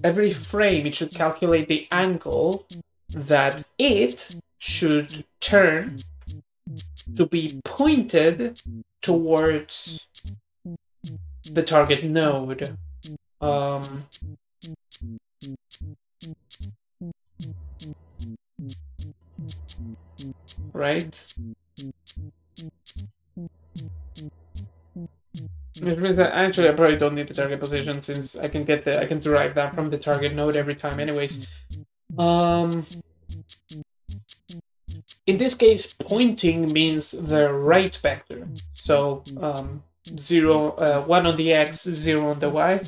Every frame, it should calculate the angle that it should turn to be pointed towards the target node. right? Which means that actually I probably don't need the target position since I can derive that from the target node every time anyways. In this case, pointing means the right vector. So 1 on the x, 0 on the y.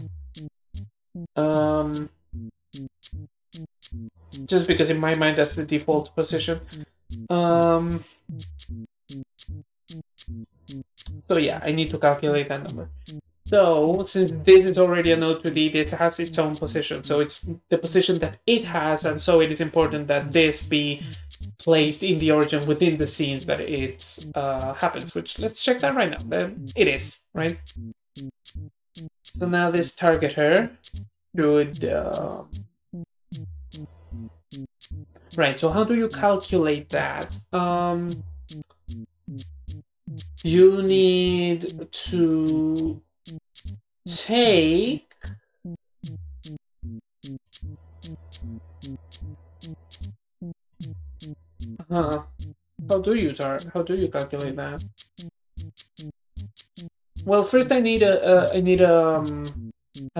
Just because in my mind that's the default position. So yeah, I need to calculate that number. So since this is already a node 2D, this has its own position. So it's the position that it has, and so it is important that this be placed in the origin within the scenes that it happens, which let's check that right now. It is, right? So now this targeter should... right, so how do you calculate that? You need to take... How do you calculate that? Well, first I need a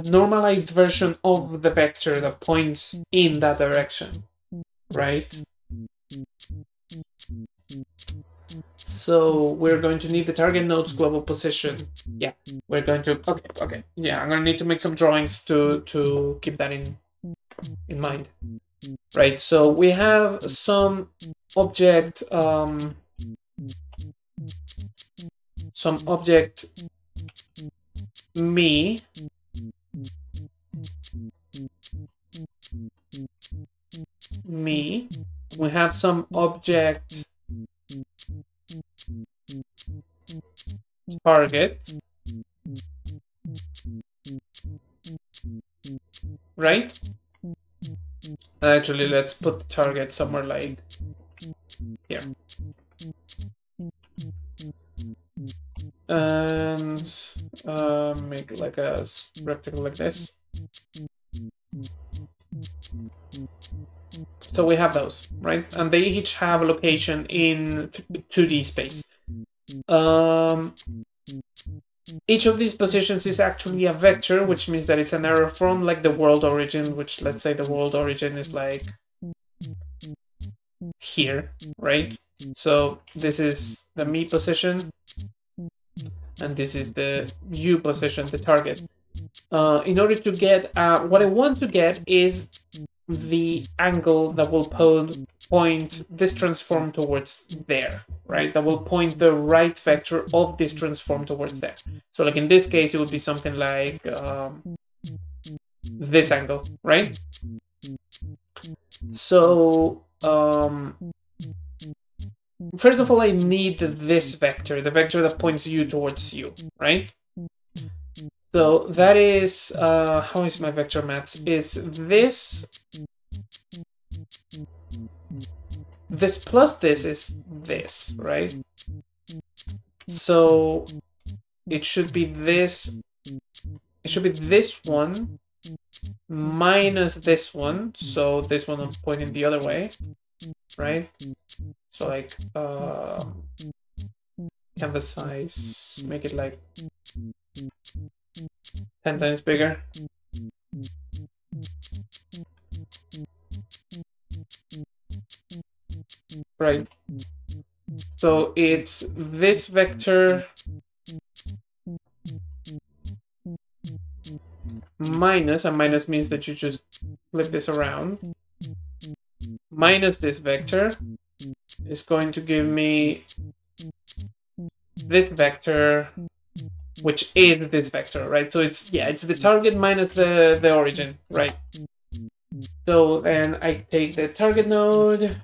normalized version of the vector that points in that direction, right? So we're going to need the target node's global position. Yeah, we're going to... Okay. Yeah, I'm gonna need to make some drawings to keep that in mind. Right, so we have some object me, we have some object target, right? Actually, let's put the target somewhere like here. And make like a rectangle like this. So we have those, right? And they each have a location in 2D space. Each of these positions is actually a vector, which means that it's an arrow from like the world origin, which let's say the world origin is like here, right? So this is the me position, and this is the you position, the target. In order to get, what I want to get is the angle that will point this transform towards there, right? That will point the right vector of this transform towards there. So like in this case, it would be something like this angle, right? So first of all, I need this vector, the vector that points you towards you, right? So that is, how is my vector maths? Is this plus this is this, right? So it should be this, one minus this one. So this one I'm pointing the other way, right? So like, canvas size, make it like 10 times bigger. Right. So it's this vector minus, and minus means that you just flip this around, minus this vector is going to give me this vector, which is this vector, right? So it's the target minus the origin, right? So then I take the target node,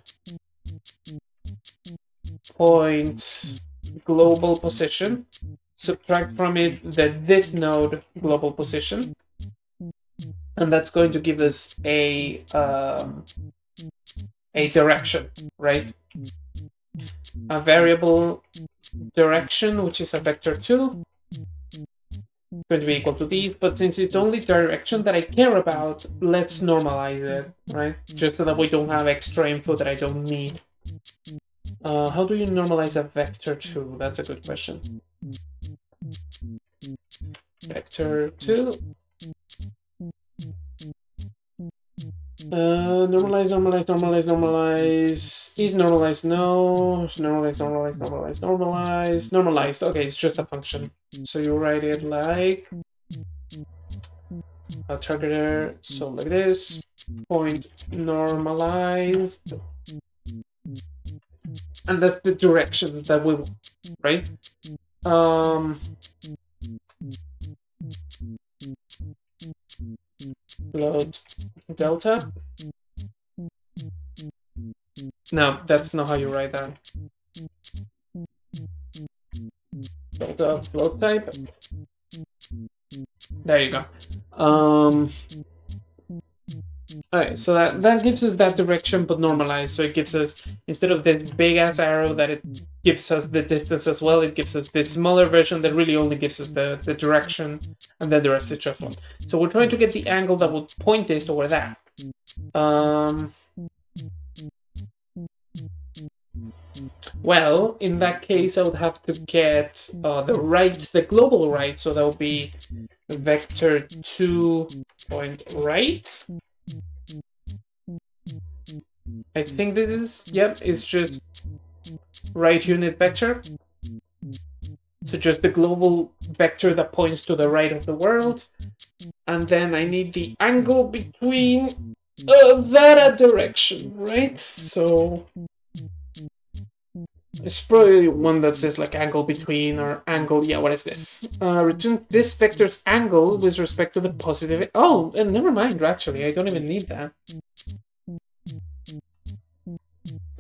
point global position, subtract from it this node global position, and that's going to give us a direction, right? A variable direction, which is a vector 2, going to be equal to these, but since it's the only direction that I care about, let's normalize it, right? Just so that we don't have extra info that I don't need. How do you normalize a vector 2? That's a good question. Vector 2. Normalize, normalize, normalize, normalize. Is normalized? No. Normalize, normalize, normalize, normalize. Normalized. Okay, it's just a function. So you write it like a targeter. So like this. Point normalized. And that's the direction that we want, right? Load delta. No, that's not how you write that. Delta float type. There you go. Alright, so that gives us that direction, but normalized. So it gives us, instead of this big ass arrow that it gives us the distance as well, it gives us this smaller version that really only gives us the direction, and then the rest is just one. So we're trying to get the angle that would point this toward that. Well, in that case, I would have to get the global right, so that would be vector 2 point right. I think this is, yep, it's just right unit vector. So just the global vector that points to the right of the world. And then I need the angle between that direction, right? So it's probably one that says like angle between or angle, yeah, what is this? Return this vector's angle with respect to the positive. Oh, and never mind, actually, I don't even need that.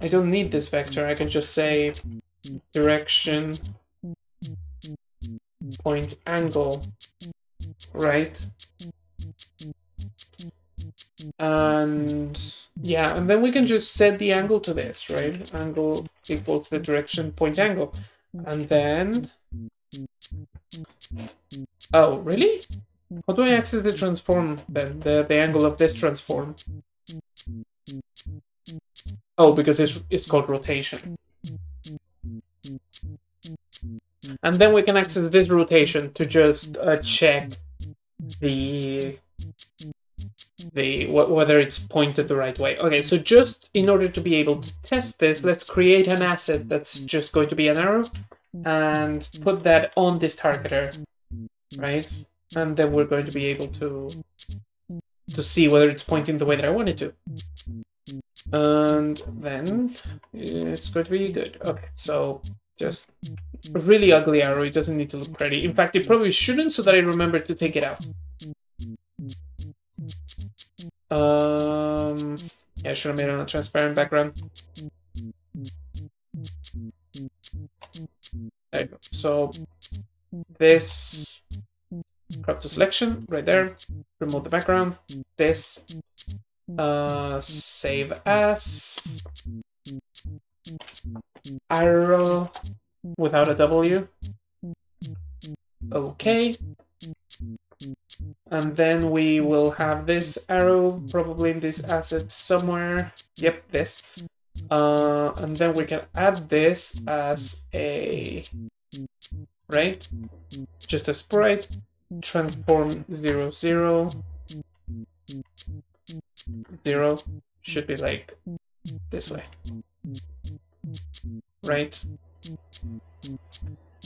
I don't need this vector, I can just say direction point angle, right? And yeah, and then we can just set the angle to this, right? Angle equals the direction point angle. And then... Oh, really? How do I access the transform then? The angle of this transform? Oh, because it's called rotation. And then we can access this rotation to just check whether it's pointed the right way. Okay, so just in order to be able to test this, let's create an asset that's just going to be an arrow and put that on this targeter, right? And then we're going to be able to see whether it's pointing the way that I want it to. And then it's going to be good. Okay, so just a really ugly arrow. It doesn't need to look pretty. In fact, it probably shouldn't, so that I remember to take it out. Yeah, I should have made it on a transparent background. There you go. So this, crop to selection right there, remove the background, this, save as arrow without a W. Okay. And then we will have this arrow probably in this asset somewhere. Yep, this. And then we can add this as a, right? Just a sprite. Transform 0, 0. 0 should be like this way. Right?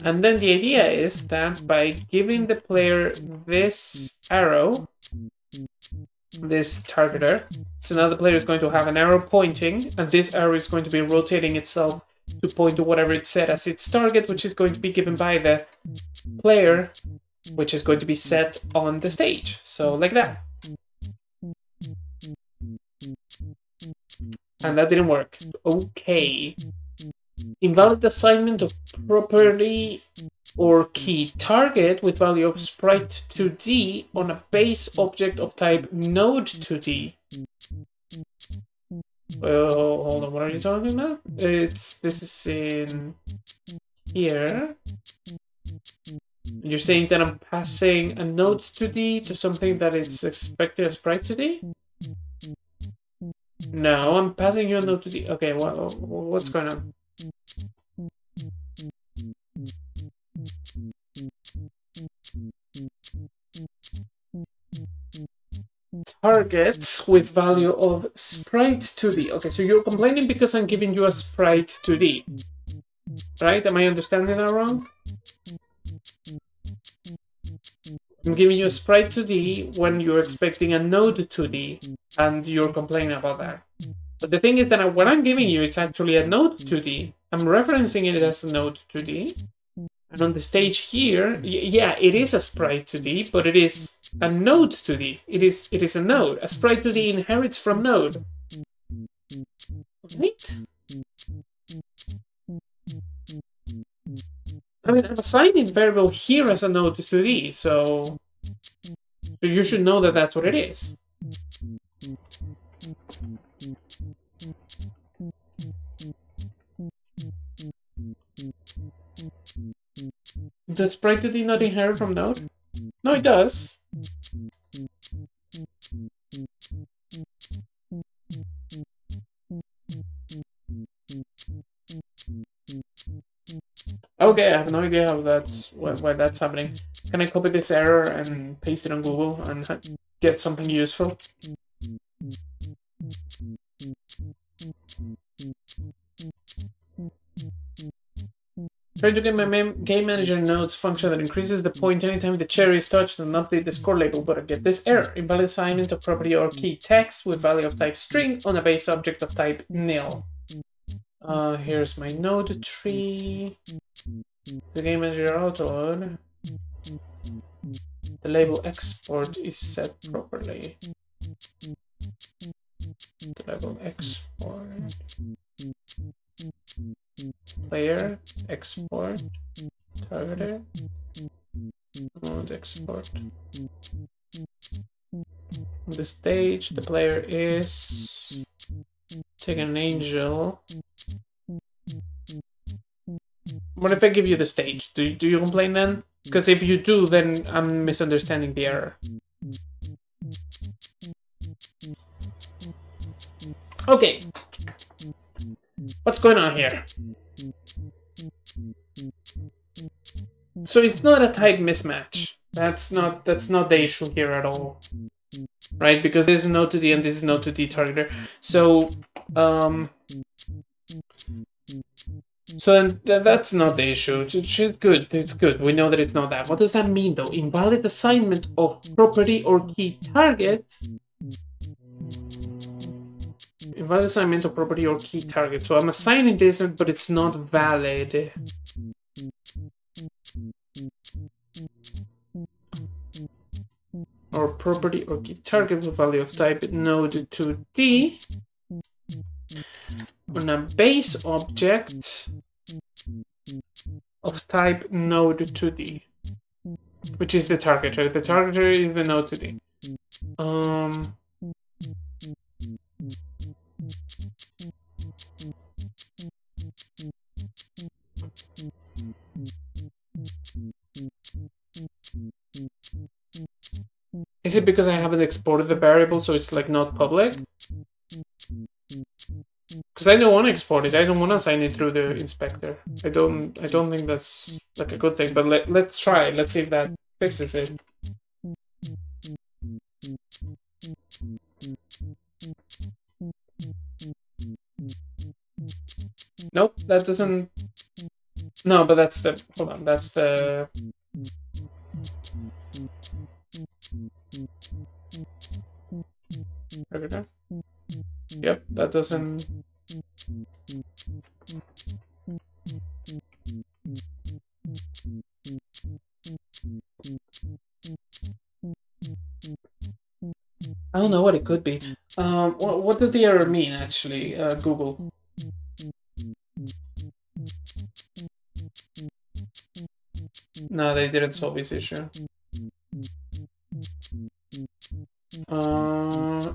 And then the idea is that by giving the player this arrow, this targeter, so now the player is going to have an arrow pointing, and this arrow is going to be rotating itself to point to whatever it set as its target, which is going to be given by the player, which is going to be set on the stage. So like that. And that didn't work. Okay. Invalid assignment of property or key target with value of sprite 2D on a base object of type node 2D. Hold on, what are you talking about? This is in here. You're saying that I'm passing a node to D to something that it's expected a sprite to D? No, I'm passing you a node to D. Okay, what's going on? Target with value of sprite to D. Okay, so you're complaining because I'm giving you a sprite to D. Right? Am I understanding that wrong? I'm giving you a sprite 2D when you're expecting a node 2D, and you're complaining about that. But the thing is that what I'm giving you, it's actually a node 2D. I'm referencing it as a node 2D. And on the stage here, yeah, it is a sprite 2D, but it is a node 2D. It is a node. A sprite 2D inherits from node. Right? I mean, I'm assigning variable here as a node 2D, so you should know that that's what it is. Does sprite 2D not inherit from node? No, it does. Okay, I have no idea how why that's happening. Can I copy this error and paste it on Google and get something useful? Try to get my game manager nodes function that increases the point anytime the cherry is touched and update the score label, but I get this error. Invalid assignment of property or key text with value of type string on a base object of type nil. Here's my node tree. The game manager auto. The label export is set properly. The label export. Player export. Targeter. Mode export. On the stage, the player is taking an angel. What if I give you the stage? Do you complain then? Because if you do, then I'm misunderstanding the error. Okay. What's going on here? So it's not a type mismatch. That's not the issue here at all. Right? Because this is node to D and this is node to D targeter. So then that's not the issue. It's good. It's good. We know that it's not that. What does that mean though? Invalid assignment of property or key target. Invalid assignment of property or key target. So I'm assigning this, but it's not valid. Or property or key target with value of type node to D on a base object of type node to D, which is the targeter. The targeter is the node to D. Is it because I haven't exported the variable, so it's like not public? Because I don't want to export it. I don't want to assign it through the inspector. I don't think that's like a good thing. But let's try. Let's see if that fixes it. Nope, that doesn't. No, but that's the. Hold on, that's the. Yep, that doesn't. I don't know what it could be. What does the error mean actually, Google? No, they didn't solve this issue.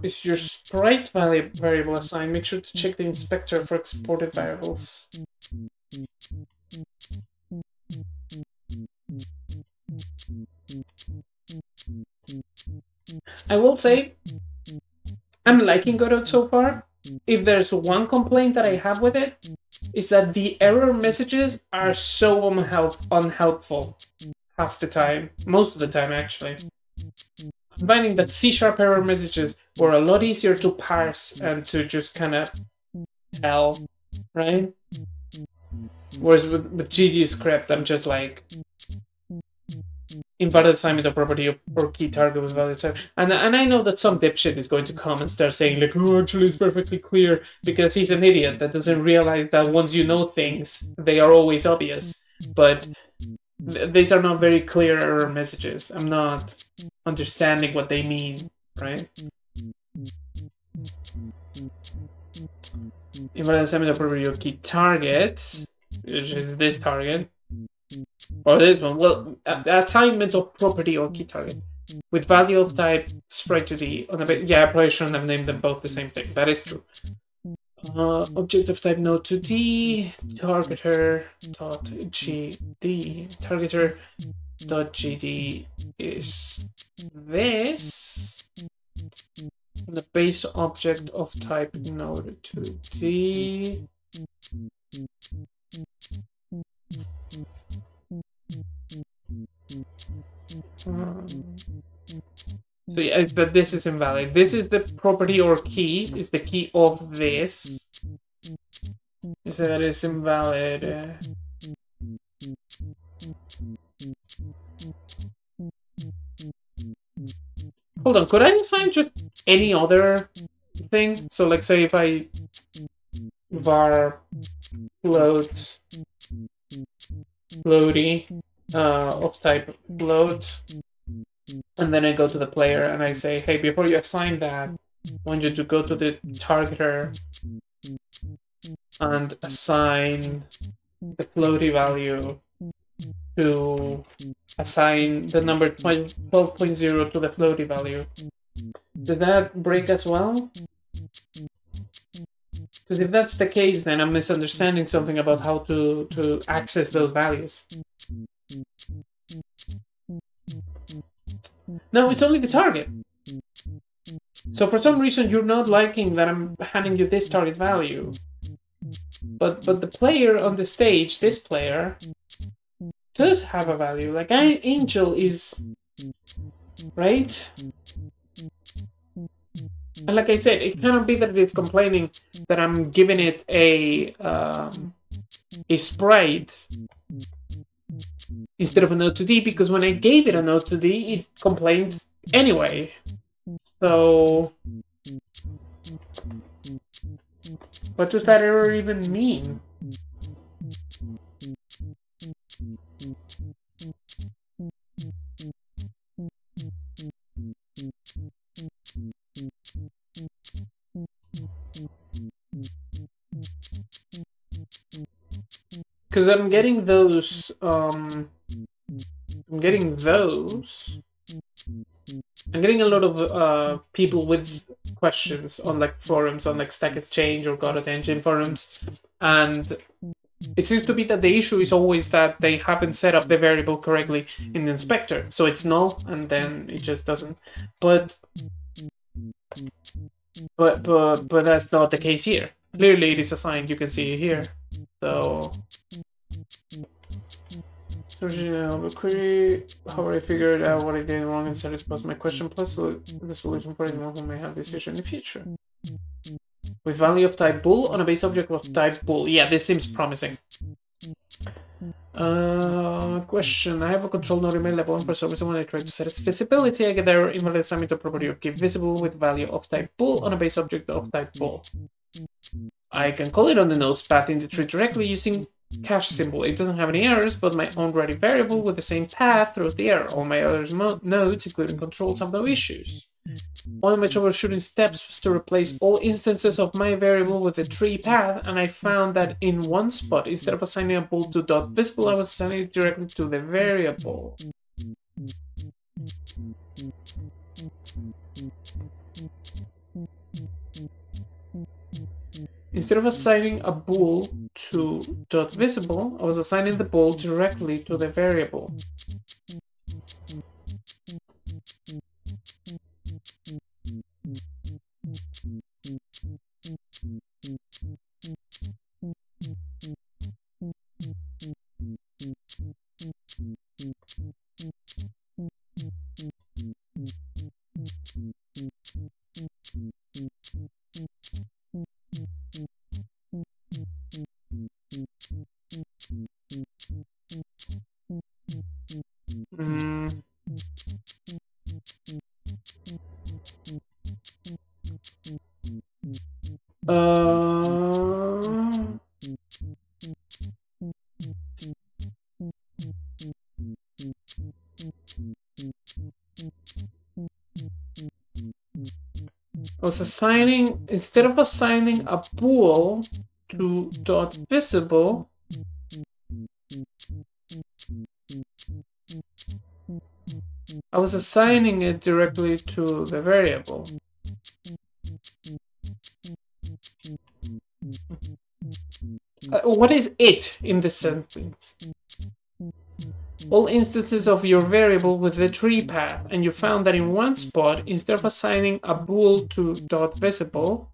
Is your sprite variable assigned? Make sure to check the inspector for exported variables. I will say, I'm liking Godot so far. If there's one complaint that I have with it, is that the error messages are so unhelpful half the time. Most of the time, actually. I'm finding that C-sharp error messages were a lot easier to parse and to just kind of tell, right? Whereas with GD script, I'm just like, invalid assignment of property or key target with valid type. And I know that some dipshit is going to come and start saying like, oh, actually it's perfectly clear, because he's an idiot that doesn't realize that once you know things, they are always obvious. But these are not very clear error messages. I'm not understanding what they mean, right? Invalid assignment of property or key target, which is this target. Or this one. Well, assignment of property or key target with value of type sprite to the on a bit. Yeah, I probably shouldn't have named them both the same thing. That is true. Object of type node to D targeter dot GD targeter dot GD is this. And the base object of type node to D. So yeah, but this is invalid. This is the property or key, is the key of this. So that is invalid. Hold on, could I assign just any other thing? So like say if I var float floaty of type float, and then I go to the player and I say, hey, before you assign that, I want you to go to the targeter and assign the floaty value to assign the number 12.0 to the floaty value. Does that break as well? Because if that's the case, then I'm misunderstanding something about how to access those values. No, it's only the target. So for some reason you're not liking that I'm handing you this target value. But the player on the stage, this player, does have a value. Like Angel is right? And like I said, it cannot be that it is complaining that I'm giving it a sprite instead of a node to D, because when I gave it a node to D, it complained anyway. So what does that error even mean? Because I'm getting those, I'm getting a lot of people with questions on like forums, on like Stack Exchange or Godot Engine forums, and it seems to be that the issue is always that they haven't set up the variable correctly in the inspector, so it's null and then it just doesn't. But that's not the case here. Clearly it is assigned, you can see it here. So the query, however, I figured out what I did wrong and satisfies my question, plus the solution for anyone who may have this issue in the future. With value of type bool on a base object of type bool. Yeah, this seems promising. Question. I have a control node email level, and for some reason when I try to set its visibility, I get the error invalid assignment of property of keep visible with value of type bool on a base object of type bool. I can call it on the node's path in the tree directly using cache symbol. It doesn't have any errors, but my own ready variable with the same path throws the error. All my other nodes, including controls, have no issues. One of my troubleshooting steps was to replace all instances of my variable with a tree path, and I found that in one spot, instead of assigning a bool to .visible, I was assigning it directly to the variable. Instead of assigning a bool to .visible, I was assigning the bool directly to the variable. Mm. Uh, I was assigning, instead of assigning a bool to dot visible, I was assigning it directly to the variable. What is it in this sentence? All instances of your variable with the tree path, and you found that in one spot, instead of assigning a bool to dot visible,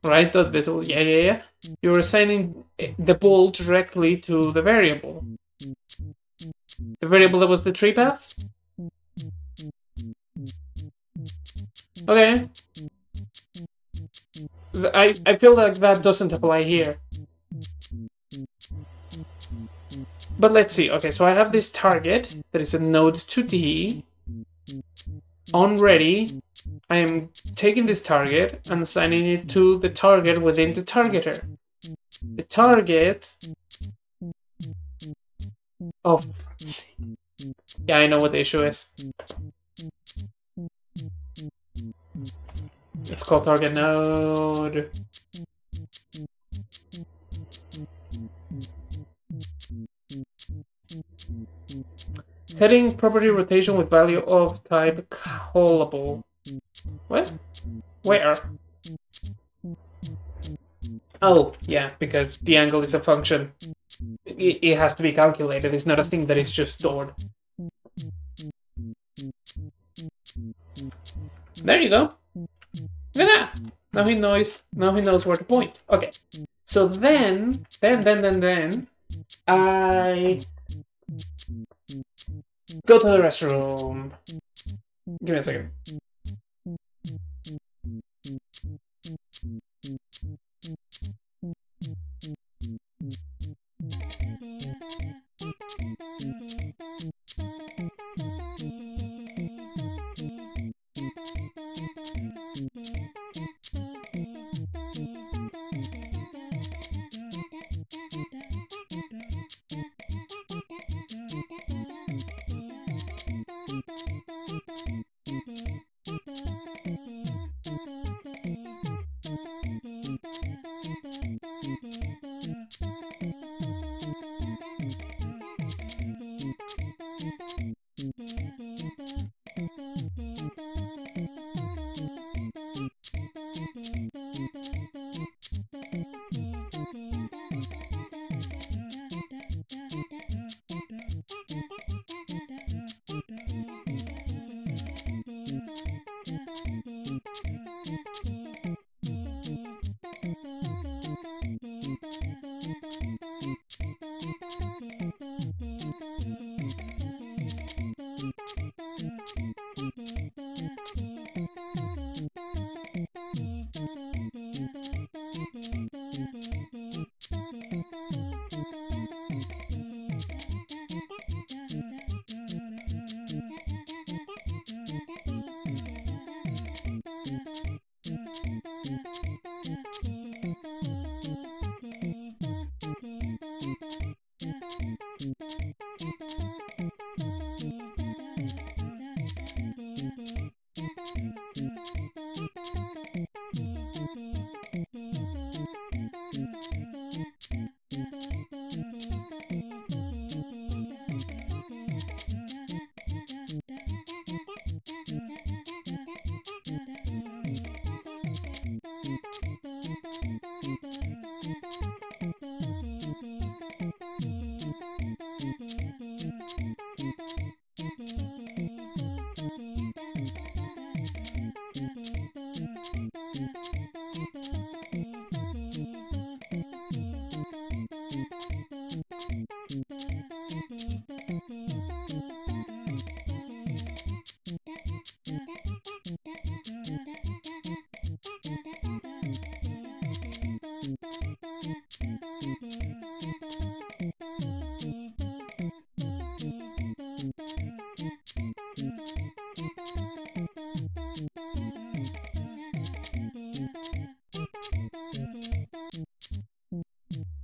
right, dot visible, yeah, you're assigning the bool directly to the variable. The variable that was the tree path? Okay. I feel like that doesn't apply here. But let's see. Okay, so I have this target that is a node 2D on ready. I am taking this target and assigning it to the target within the targeter. The target. Oh, yeah, I know what the issue is. It's called target node. Setting property rotation with value of type callable. What? Where? Oh, yeah, because the angle is a function. It has to be calculated. It's not a thing that is just stored. There you go. Look at that. Now he knows. Now he knows where to point. Okay. So then, I go to the restroom. Give me a second.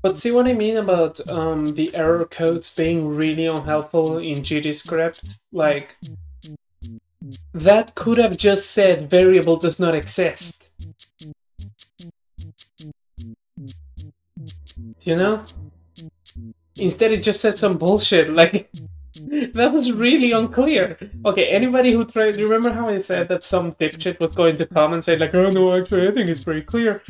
But see what I mean about the error codes being really unhelpful in GDScript? Like, that could have just said variable does not exist. You know? Instead it just said some bullshit, like, that was really unclear. Okay, anybody who tried, remember how I said that some dipshit was going to come and say like, oh no, actually I think it's pretty clear.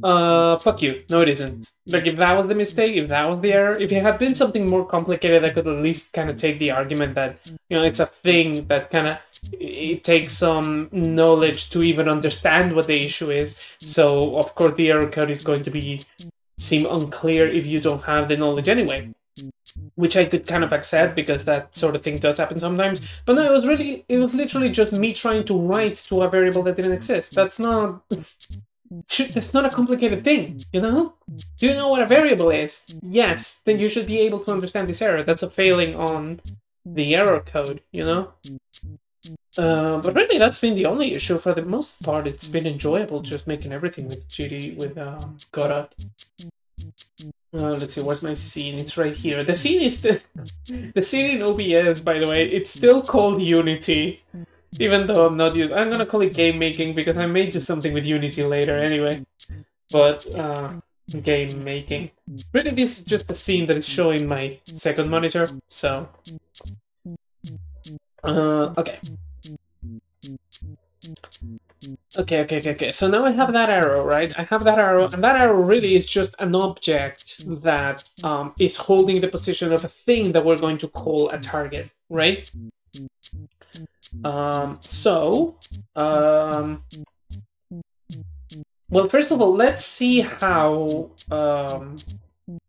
Fuck you. No, it isn't. Like, if that was the mistake, if that was the error, if it had been something more complicated, I could at least kind of take the argument that, you know, it's a thing that kind of, it takes some knowledge to even understand what the issue is. So, of course, the error code is going to seem unclear if you don't have the knowledge anyway. Which I could kind of accept because that sort of thing does happen sometimes. But no, it was literally just me trying to write to a variable that didn't exist. That's not a complicated thing, you know? Do you know what a variable is? Yes, then you should be able to understand this error. That's a failing on the error code, you know? But really, that's been the only issue for the most part. It's been enjoyable just making everything with GD, with Godot. Let's see, where's my scene? It's right here. The scene is the scene in OBS, by the way. It's still called Unity, even though I'm not. I'm gonna call it game making because I may do something with Unity later anyway. But game making. Really, this is just a scene that is showing my second monitor. So, okay. Okay. So now I have that arrow, right? I have that arrow, and that arrow really is just an object that is holding the position of a thing that we're going to call a target, right? Well, first of all, let's see how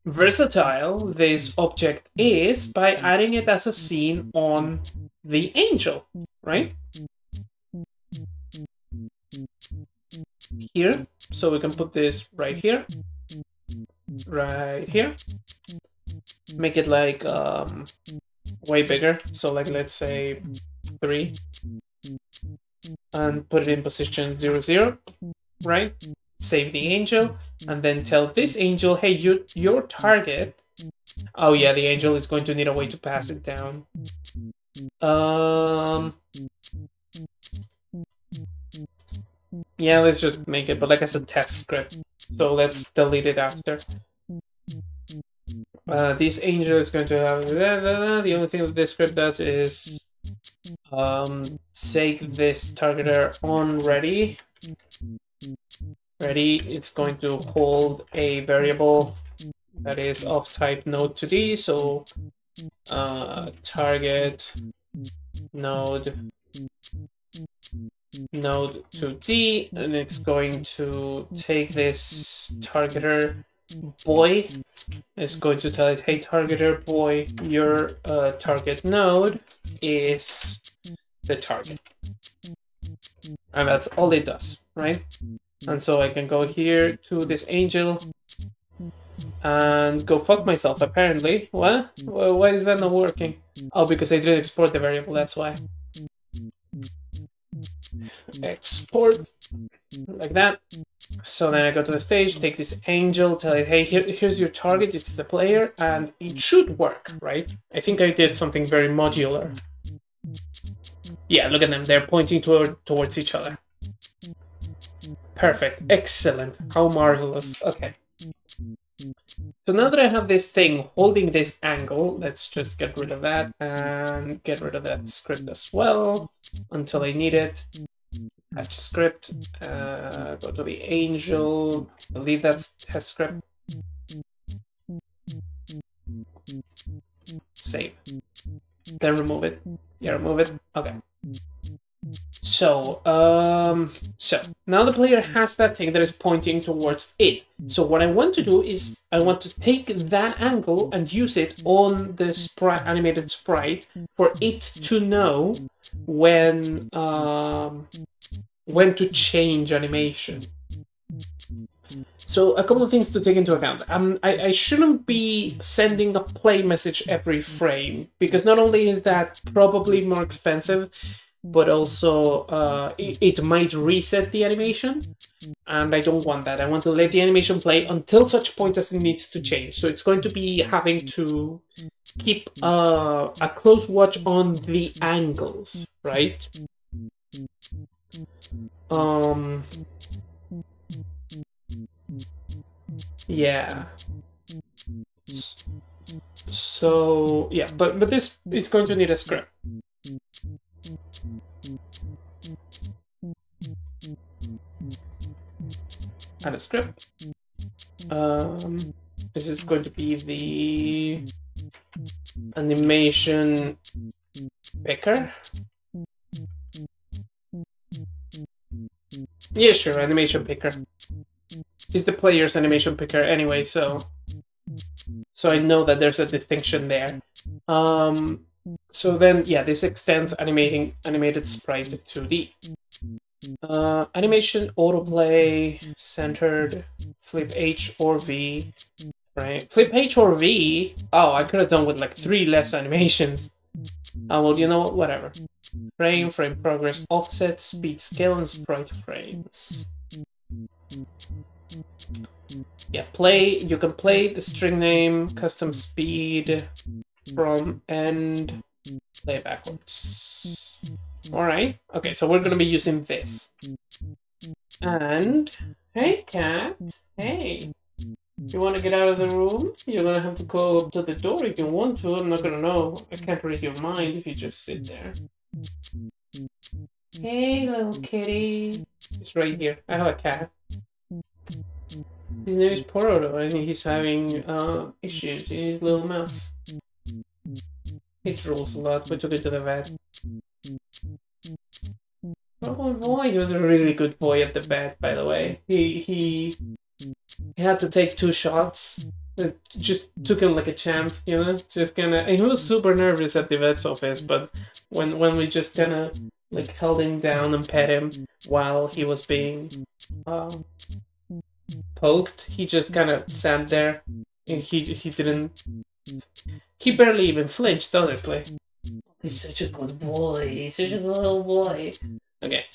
versatile this object is by adding it as a scene on the angel, right? Here, so we can put this right here, make it like way bigger, so like let's say 3, and put it in position 0, 0, right? Save the angel, and then tell this angel, hey, your target. Oh yeah, the angel is going to need a way to pass it down. Yeah, let's just make it, but like as a test script. So let's delete it after. This angel is going to have the only thing that this script does is take this targeter on ready. It's going to hold a variable that is of type node to D, so target node to D, and it's going to take this targeter boy. It's going to tell it, hey targeter boy, your target node is the target. And that's all it does, right? And so I can go here to this angel and go fuck myself, apparently. What? Why is that not working? Oh, because I didn't export the variable, that's why. Export, like that. So then I go to the stage, take this angel, tell it, hey, here's your target, it's the player, and it should work, right? I think I did something very modular. Yeah, look at them, they're pointing towards each other. Perfect, excellent, how marvelous. Okay. So now that I have this thing holding this angle, let's just get rid of that and get rid of that script as well until I need it. Hatch script, go to the angel, delete that test script. Save. Then remove it. Yeah, remove it. Okay. So now the player has that thing that is pointing towards it. So what I want to do is I want to take that angle and use it on the animated sprite for it to know when to change animation. So a couple of things to take into account. I shouldn't be sending a play message every frame, because not only is that probably more expensive, but also it might reset the animation, and I don't want that. I want to let the animation play until such point as it needs to change. So it's going to be having to keep a close watch on the angles, right? Yeah. So yeah, but this is going to need a script. Add a script. This is going to be the animation picker. Yeah, sure, animation picker. Is the player's animation picker anyway, so I know that there's a distinction there. So then, yeah, this extends animated sprite to 2D. Animation autoplay centered flip H or V. Right, flip H or V. Oh, I could have done with like 3 less animations. Well, you know what? Whatever. Frame progress, offset, speed, scale, and sprite frames. Yeah, play. You can play the string name, custom speed, from end, play backwards. Alright, okay, so we're gonna be using this. And, hey cat, hey. You wanna get out of the room? You're gonna have to go up to the door if you want to. I'm not gonna know. I can't read your mind if you just sit there. Hey, little kitty. He's right here. I have a cat. His name is Poro. I think he's having issues in his little mouth. He drools a lot. We took it to the vet. Oh boy, he was a really good boy at the vet, by the way. He had to take 2 shots. It just took him like a champ, you know? Just kinda... He was super nervous at the vet's office, but when we just kinda like held him down and pet him while he was being poked, he just kinda sat there. And he didn't... He barely even flinched, honestly. He's such a good boy. He's such a good little boy. Okay.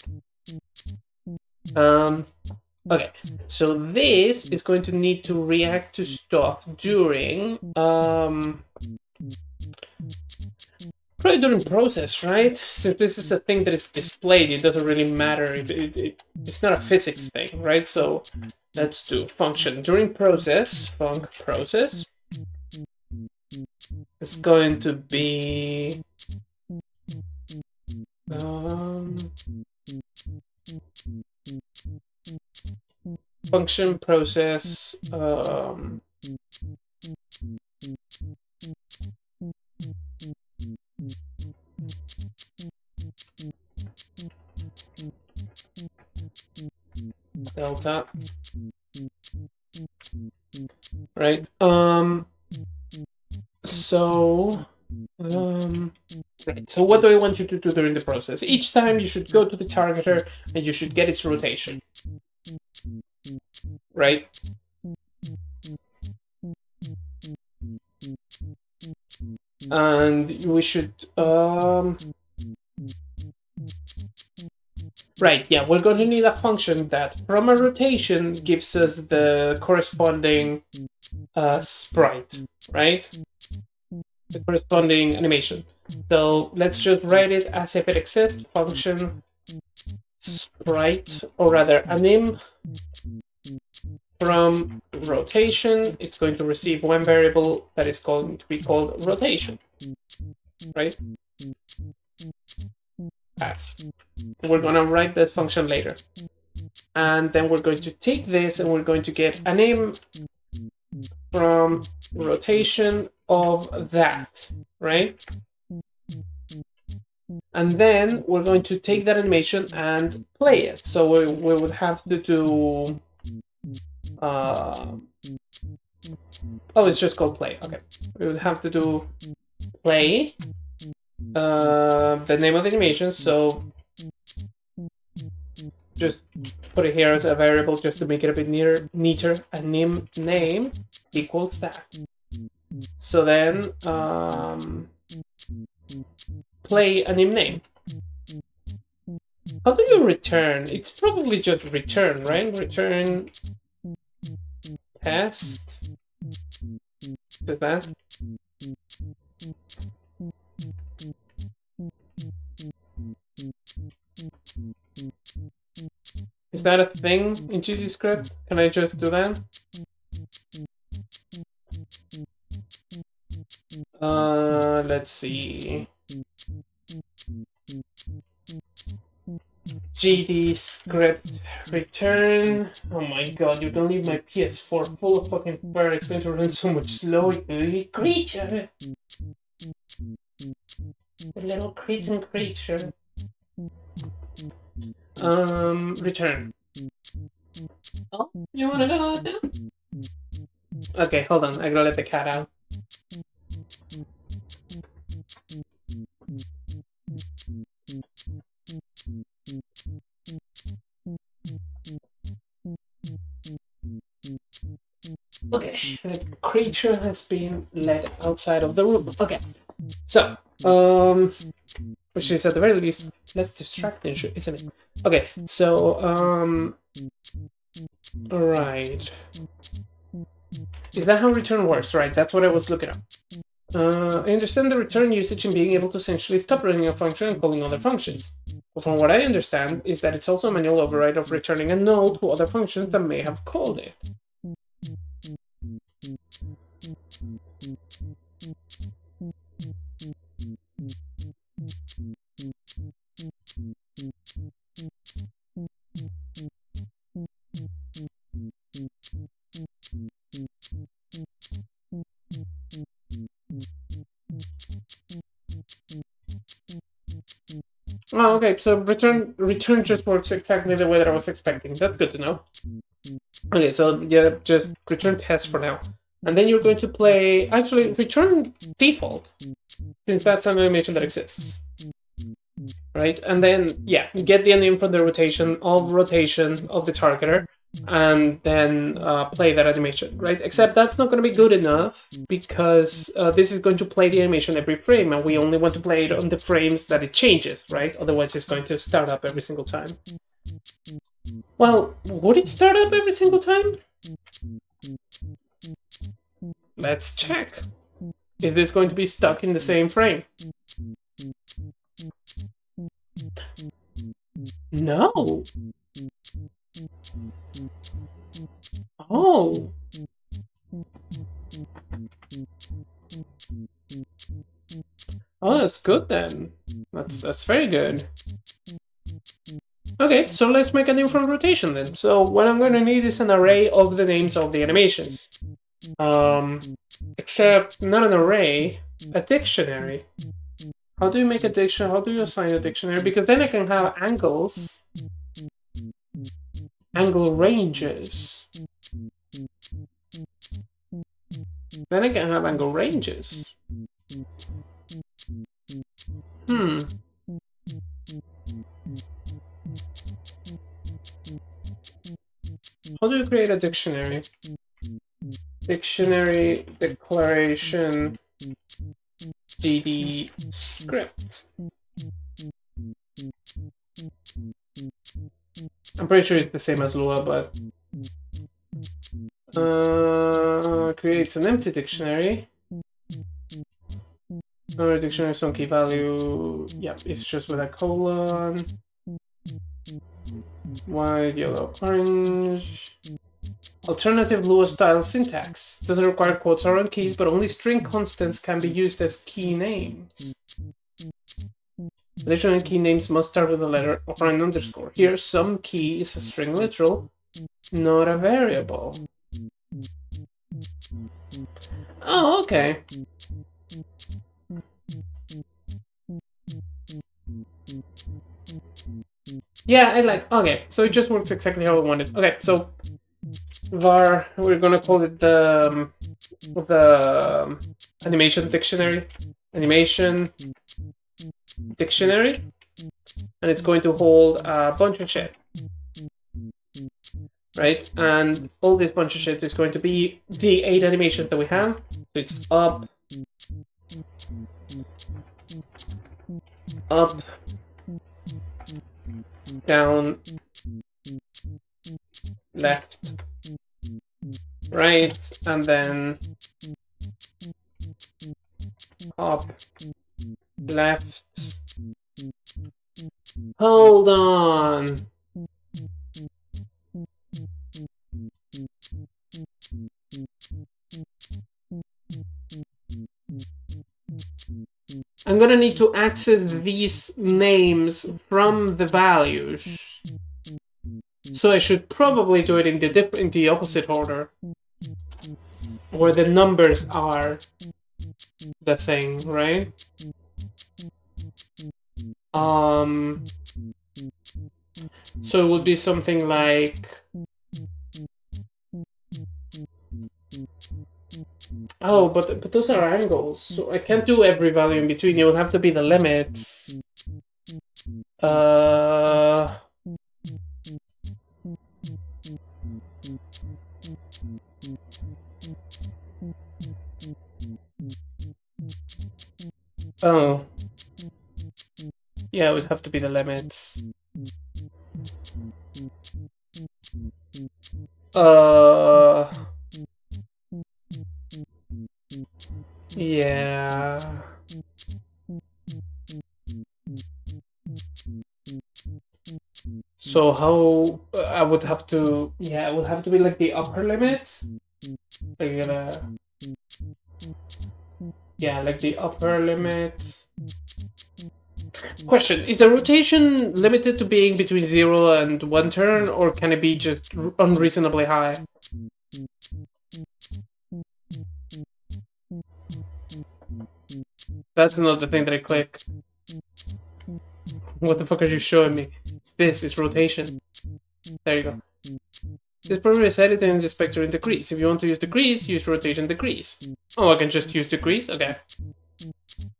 Okay, so this is going to need to react to stuff during, probably during process, right? Since this is a thing that is displayed, it doesn't really matter. It's not a physics thing, right? So let's do function during process, func process. It's going to be, function process delta, right? Right. So what do I want you to do during the process? Each time you should go to the targeter and you should get its rotation. Right? And we should right, yeah, we're going to need a function that from a rotation gives us the corresponding sprite, right? The corresponding animation. So let's just write it as if it exists. Function sprite, or rather anim from rotation. It's going to receive one variable that is going to be called rotation, right? Pass. We're going to write that function later. And then we're going to take this and we're going to get anim from rotation of that, right? And then we're going to take that animation and play it. So we would have to do... oh, it's just called play. Okay. We would have to do play, the name of the animation. So just put it here as a variable just to make it a bit neater. Anim name equals that. So then play anim name. How do you return? It's probably just return, right? Return test. Is that? Is that a thing in GDScript? Can I just do that? Let's see. GDScript return. Oh my god, you don't leave my PS4 full of fucking fire. It's going to run so much slower. You creature. The little creature. Return. Oh, you wanna go out now? Okay, hold on. I gotta let the cat out. Okay, the creature has been let outside of the room. Okay, so, which is at the very least less distracting, isn't it? Okay, so, right. Is that how return works? Right, that's what I was looking up. I understand the return usage in being able to essentially stop running a function and calling other functions. But from what I understand is that it's also a manual override of returning a null to other functions that may have called it. Oh, okay, so return just works exactly the way that I was expecting. That's good to know. Okay, so yeah, just return test for now. And then you're going to play, actually, return default, since that's an animation that exists. Right, and then, yeah, get the name from the rotation of the targeter, and then play that animation, right? Except that's not going to be good enough, because this is going to play the animation every frame, and we only want to play it on the frames that it changes, right? Otherwise, it's going to start up every single time. Well, would it start up every single time? Let's check. Is this going to be stuck in the same frame? No. Oh. Oh, that's good then. That's very good. Okay, so let's make a name from rotation then. So what I'm going to need is an array of the names of the animations. Except not an array, a dictionary. How do you make a dictionary? How do you assign a dictionary? Because then I can have angles, angle ranges. Then I can have angle ranges. How do you create a dictionary? Dictionary declaration GD script. I'm pretty sure it's the same as Lua, but creates an empty dictionary. Another dictionary some key value. Yep, it's just with a colon. White, yellow, orange. Alternative Lua style syntax. Doesn't require quotes or keys, but only string constants can be used as key names. Additional key names must start with a letter or an underscore. Here, some key is a string literal, not a variable. Oh, okay. Yeah, I like. Okay, so it just works exactly how I wanted. Okay, so var, we're gonna call it the animation dictionary, animation dictionary, and it's going to hold a bunch of shit, right? And all this bunch of shit is going to be the 8 animations that we have. So it's up, up, down, left, right, and then up, left. Hold on. I'm gonna need to access these names from the values. So I should probably do it in the opposite order, where the numbers are the thing, right? So it would be something like, oh, but those are angles, so I can't do every value in between. It would have to be the limits. Oh. Yeah, it would have to be the limits. Yeah. So how I would have to, yeah, it would have to be like the upper limit. Like yeah, like the upper limit. Question: is the rotation limited to being between 0 and 1 turn, or can it be just unreasonably high? That's another thing that I click. What the fuck are you showing me? It's rotation. There you go. This program is edited in the spectrum in decrease. If you want to use decrease, use rotation decrease. Oh, I can just use decrease? Okay.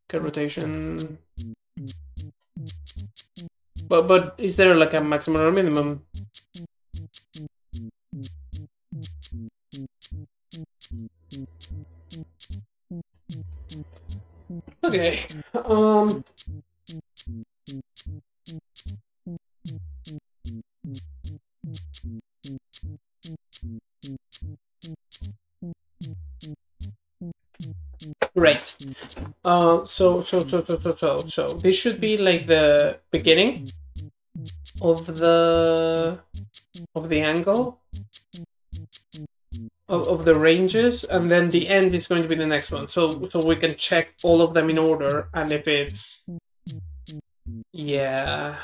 Okay, rotation. But is there like a maximum or minimum? Okay. Right. So this should be like the beginning of the angle of the ranges, and then the end is going to be the next one. So we can check all of them in order, and if it's yeah.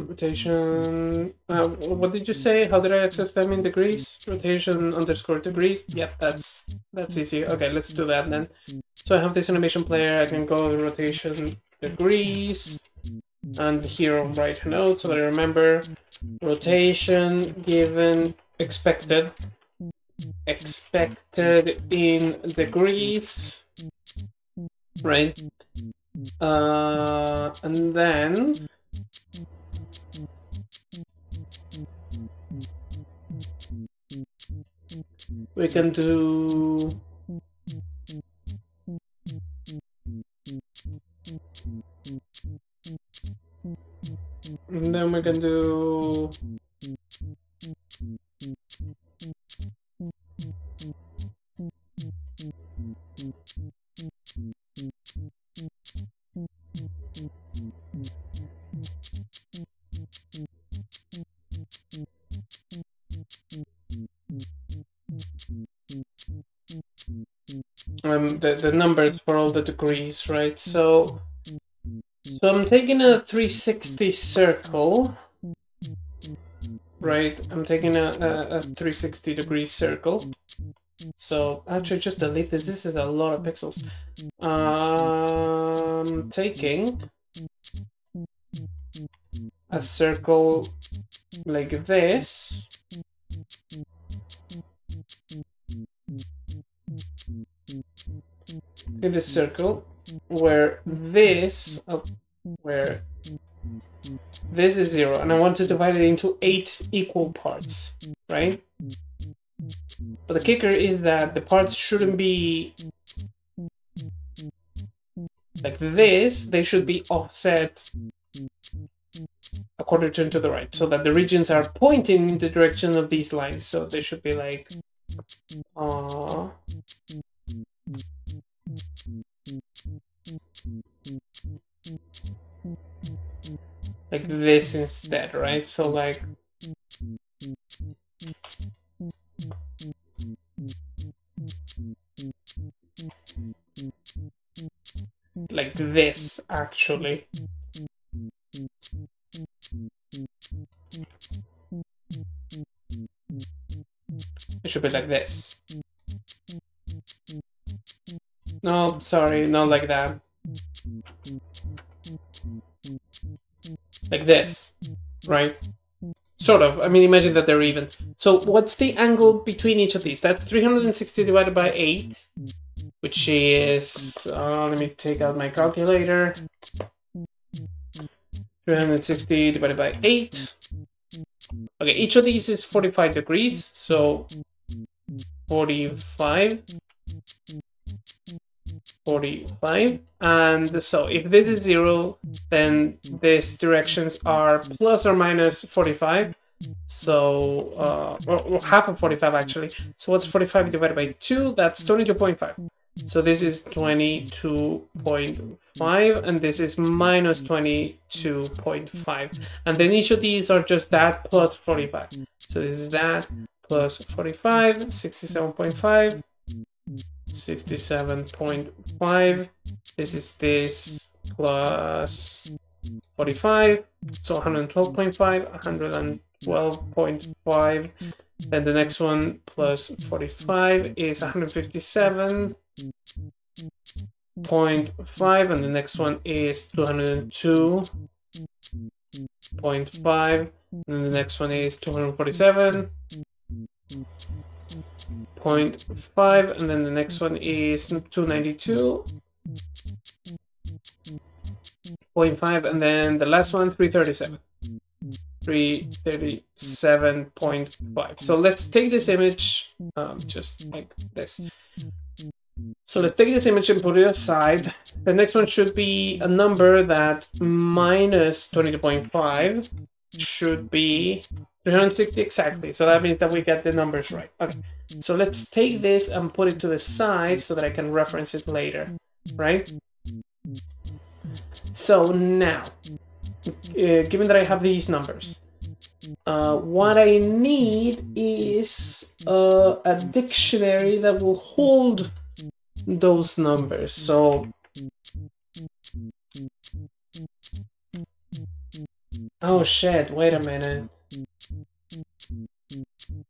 Rotation. What did you say? How did I access them in degrees? Rotation underscore degrees. Yep, that's easy. Okay, let's do that then. So I have this animation player. I can go to rotation degrees, and here on write note so that I remember rotation given expected in degrees, right? And then we can do and then we can do the numbers for all the degrees, right? So I'm taking a 360 circle, right? I'm taking a 360 degree circle. So actually, just delete this. This is a lot of pixels. Taking a circle like this. In this circle, where this is 0, and I want to divide it into 8 equal parts, right? But the kicker is that the parts shouldn't be like this. They should be offset a quarter turn to the right, so that the regions are pointing in the direction of these lines. So they should be like this instead, right? So like this, actually. It should be like this. No, sorry, not like that. Like this, right? Sort of. I mean, imagine that they're even. So what's the angle between each of these? That's 360 divided by 8, which is... let me take out my calculator. 360 divided by 8. Okay, each of these is 45 degrees, so 45. And so if this is 0, then these directions are plus or minus 45. So or half of 45 actually. So what's 45 divided by 2? That's 22.5. So this is 22.5, and this is minus 22.5. And then each of these are just that plus 45. So this is that plus 45, 67.5. 67.5. This is this plus 45. So 112.5, 112.5. Then the next one plus 45 is 157.5, and the next one is 202.5, and the next one is 247.5, and then the next one is 292.5, and then the last one 337.5. So let's take this image, just like this. So let's take this image and put it aside. The next one should be a number that minus 22.5 should be 360 exactly. So that means that we get the numbers right. Okay, so let's take this and put it to the side so that I can reference it later, right? So now, given that I have these numbers, what I need is a dictionary that will hold those numbers. So, oh shit, wait a minute.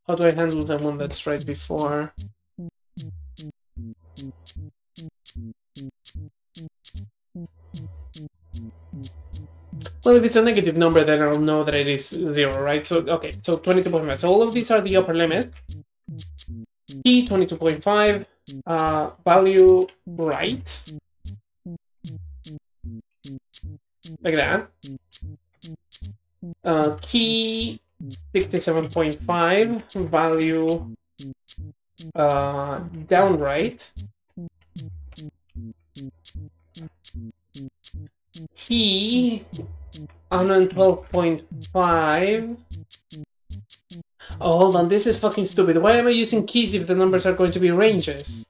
How do I handle the one that's right before? Well, if it's a negative number, then I'll know that it is 0, right? So, okay, so 22.5. So all of these are the upper limit. P 22.5, value right. Like that. Key 67.5, value down right. Key 112.5. Oh, hold on, this is fucking stupid. Why am I using keys if the numbers are going to be ranges?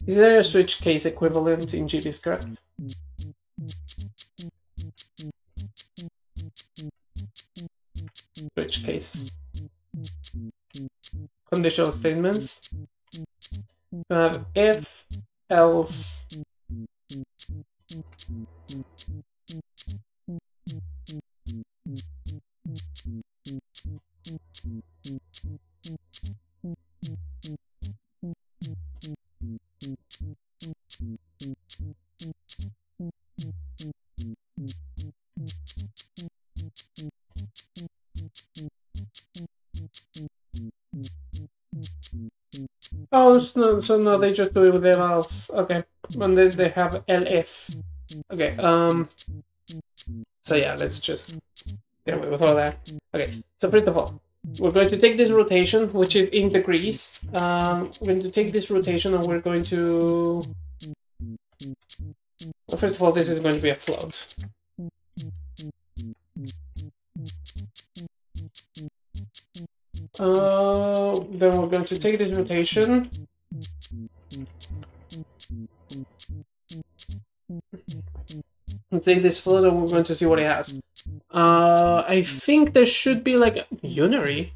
Is there a switch case equivalent in GDScript? Switch cases. Conditional statements. If, else. Oh, so no, they just do it with else. Okay, and then they have elif. Okay, so yeah, let's just get away with all that. Okay, so first of all, we're going to take this rotation, which is in degrees. We're going to take this rotation and we're going to... Well, first of all, this is going to be a float. Then we're going to take this rotation. And take this float and we're going to see what it has. I think there should be like a unary.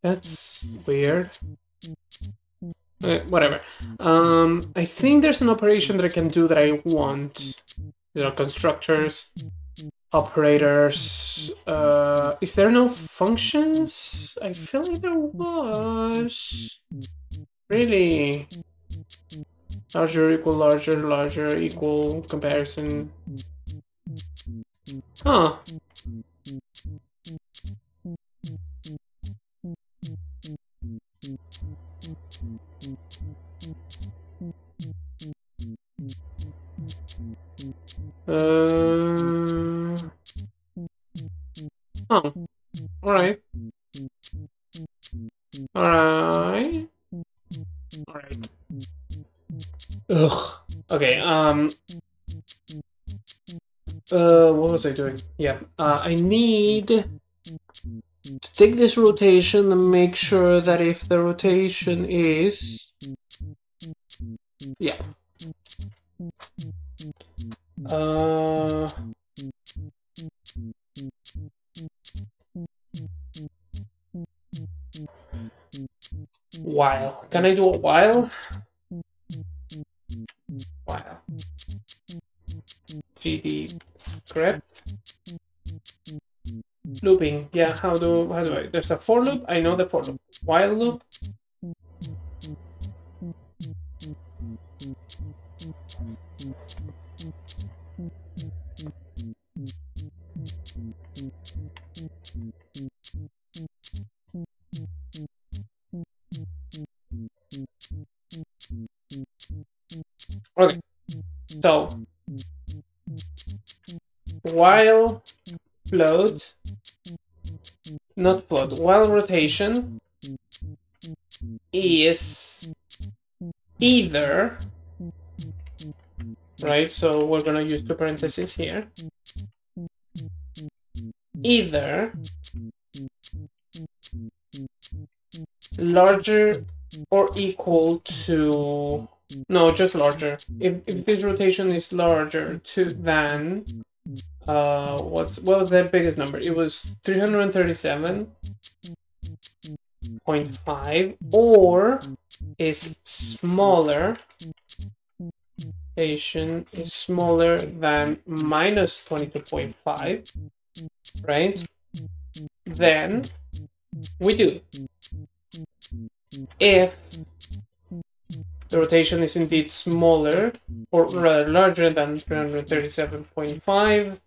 That's weird. Whatever. I think there's an operation that I can do that I want. There are constructors, operators. Is there no functions? I feel like there was. Really? Larger equal larger equal comparison. Huh. Oh. Alright. Alright. Alright. Ugh. Okay, what was I doing? Yeah, I need to take this rotation and make sure that if the rotation is... Yeah. While. Can I do a while? While. GD script. Looping. Yeah, how do I? There's a for loop. I know the for loop. While loop. Okay. So while float, not float, while rotation is either, right? So we're gonna use two parentheses here. Either larger or equal to, no, just larger. If this rotation is larger to than, what was the biggest number? It was 337.5, or is smaller, rotation is smaller than minus 22.5, right? Then we do. If the rotation is indeed smaller, or rather larger than 337.5,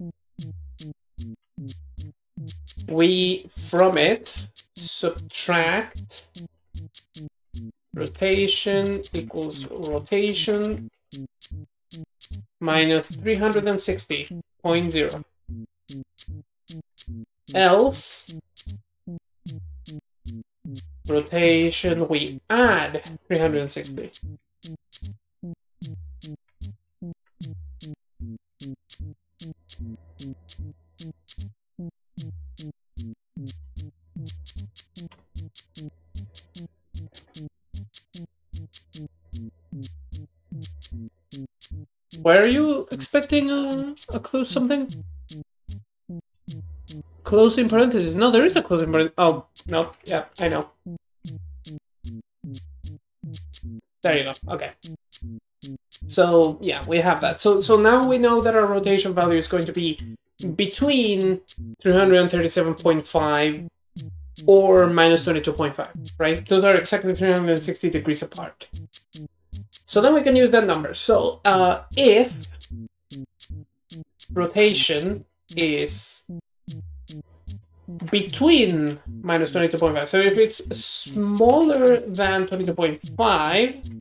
we from it subtract rotation equals rotation minus 360.0. Else, rotation, we add 360. Were you expecting a close something? Close in parentheses. No, there is a close in parentheses. Oh, no. Yeah, I know. There you go. Okay. So, yeah, we have that. So now we know that our rotation value is going to be between 337.5 or minus 22.5, right? Those are exactly 360 degrees apart. So then we can use that number. So if rotation is between minus 22.5, so if it's smaller than 22.5,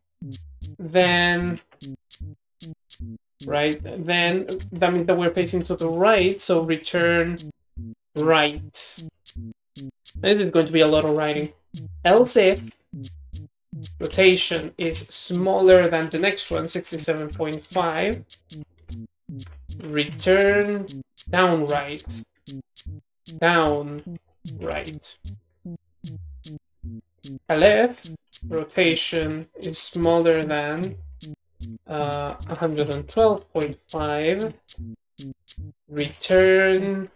then then that means that we're facing to the right, so return right. This is going to be a lot of writing. Else if rotation is smaller than the next one, 67.5, return down right. Down right. Left rotation is smaller than 112.5, return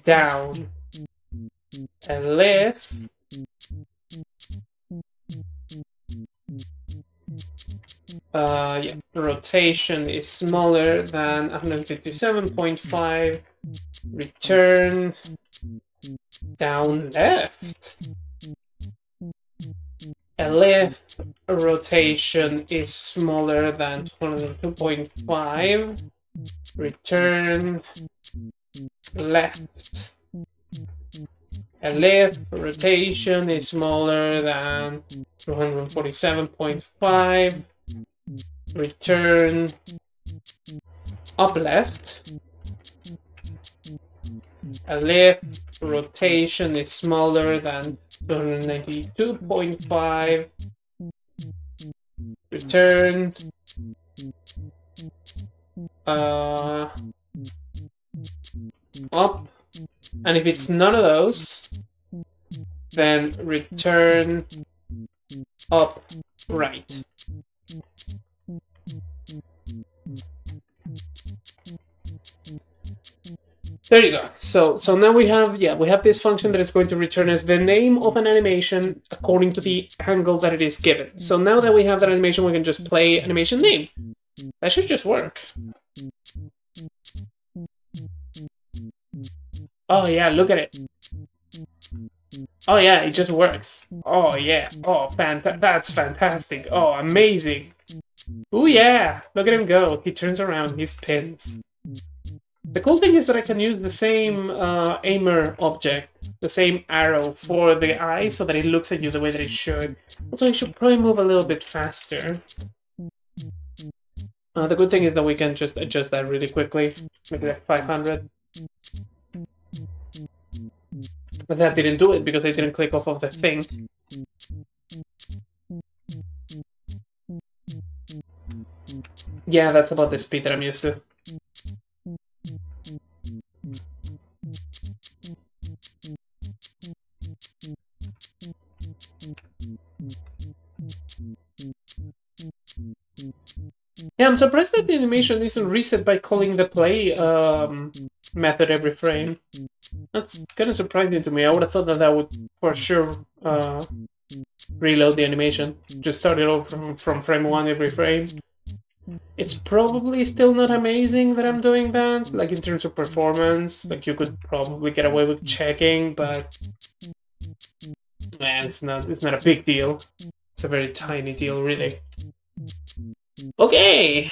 down. Left rotation is smaller than 157.5, return down left. Left rotation is smaller than 202.5, return left. Left rotation is smaller than 247.5, return up left. Left rotation is smaller than 292.5, return up, and if it's none of those, then return up right. There you go. So now we have this function that is going to return us the name of an animation according to the angle that it is given. So now that we have that animation, we can just play animation name. That should just work. Oh yeah, look at it. Oh yeah, it just works. Oh yeah. Oh, that's fantastic. Oh, amazing. Oh yeah, look at him go. He turns around, he spins. The cool thing is that I can use the same aimer object, the same arrow for the eye, so that it looks at you the way that it should. Also, I should probably move a little bit faster. The good thing is that we can just adjust that really quickly. Make that 500. But that didn't do it because I didn't click off of the thing. Yeah, that's about the speed that I'm used to. Yeah, I'm surprised that the animation isn't reset by calling the play method every frame. That's kind of surprising to me. I would have thought that that would for sure reload the animation. Just start it over from frame 1 every frame. It's probably still not amazing that I'm doing that, like in terms of performance. Like you could probably get away with checking, but it's not a big deal. It's a very tiny deal, really. Okay,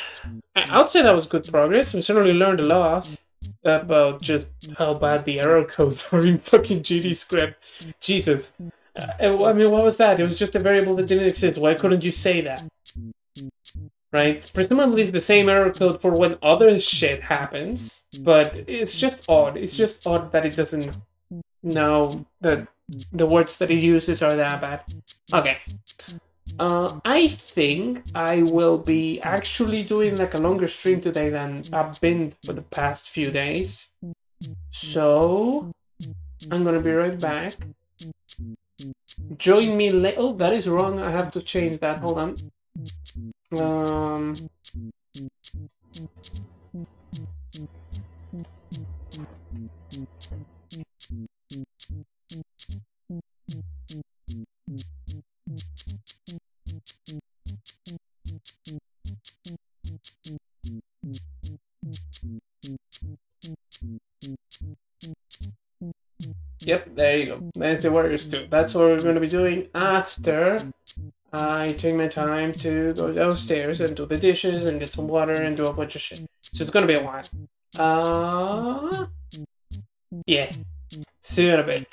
I would say that was good progress. We certainly learned a lot about just how bad the error codes are in fucking GDScript. Jesus. I mean, what was that? It was just a variable that didn't exist. Why couldn't you say that? right? Presumably it's the same error code for when other shit happens, but it's just odd. It's just odd that it doesn't know that the words that it uses are that bad. Okay. I think I will be actually doing like a longer stream today than I've been for the past few days. So I'm gonna be right back. Join me later. Oh, that is wrong. I have to change that. Hold on. Um, yep, there you go. There's the Warriors 2. That's what we're going to be doing after I take my time to go downstairs and do the dishes and get some water and do a bunch of shit. So it's going to be a while. Yeah. See you in a bit.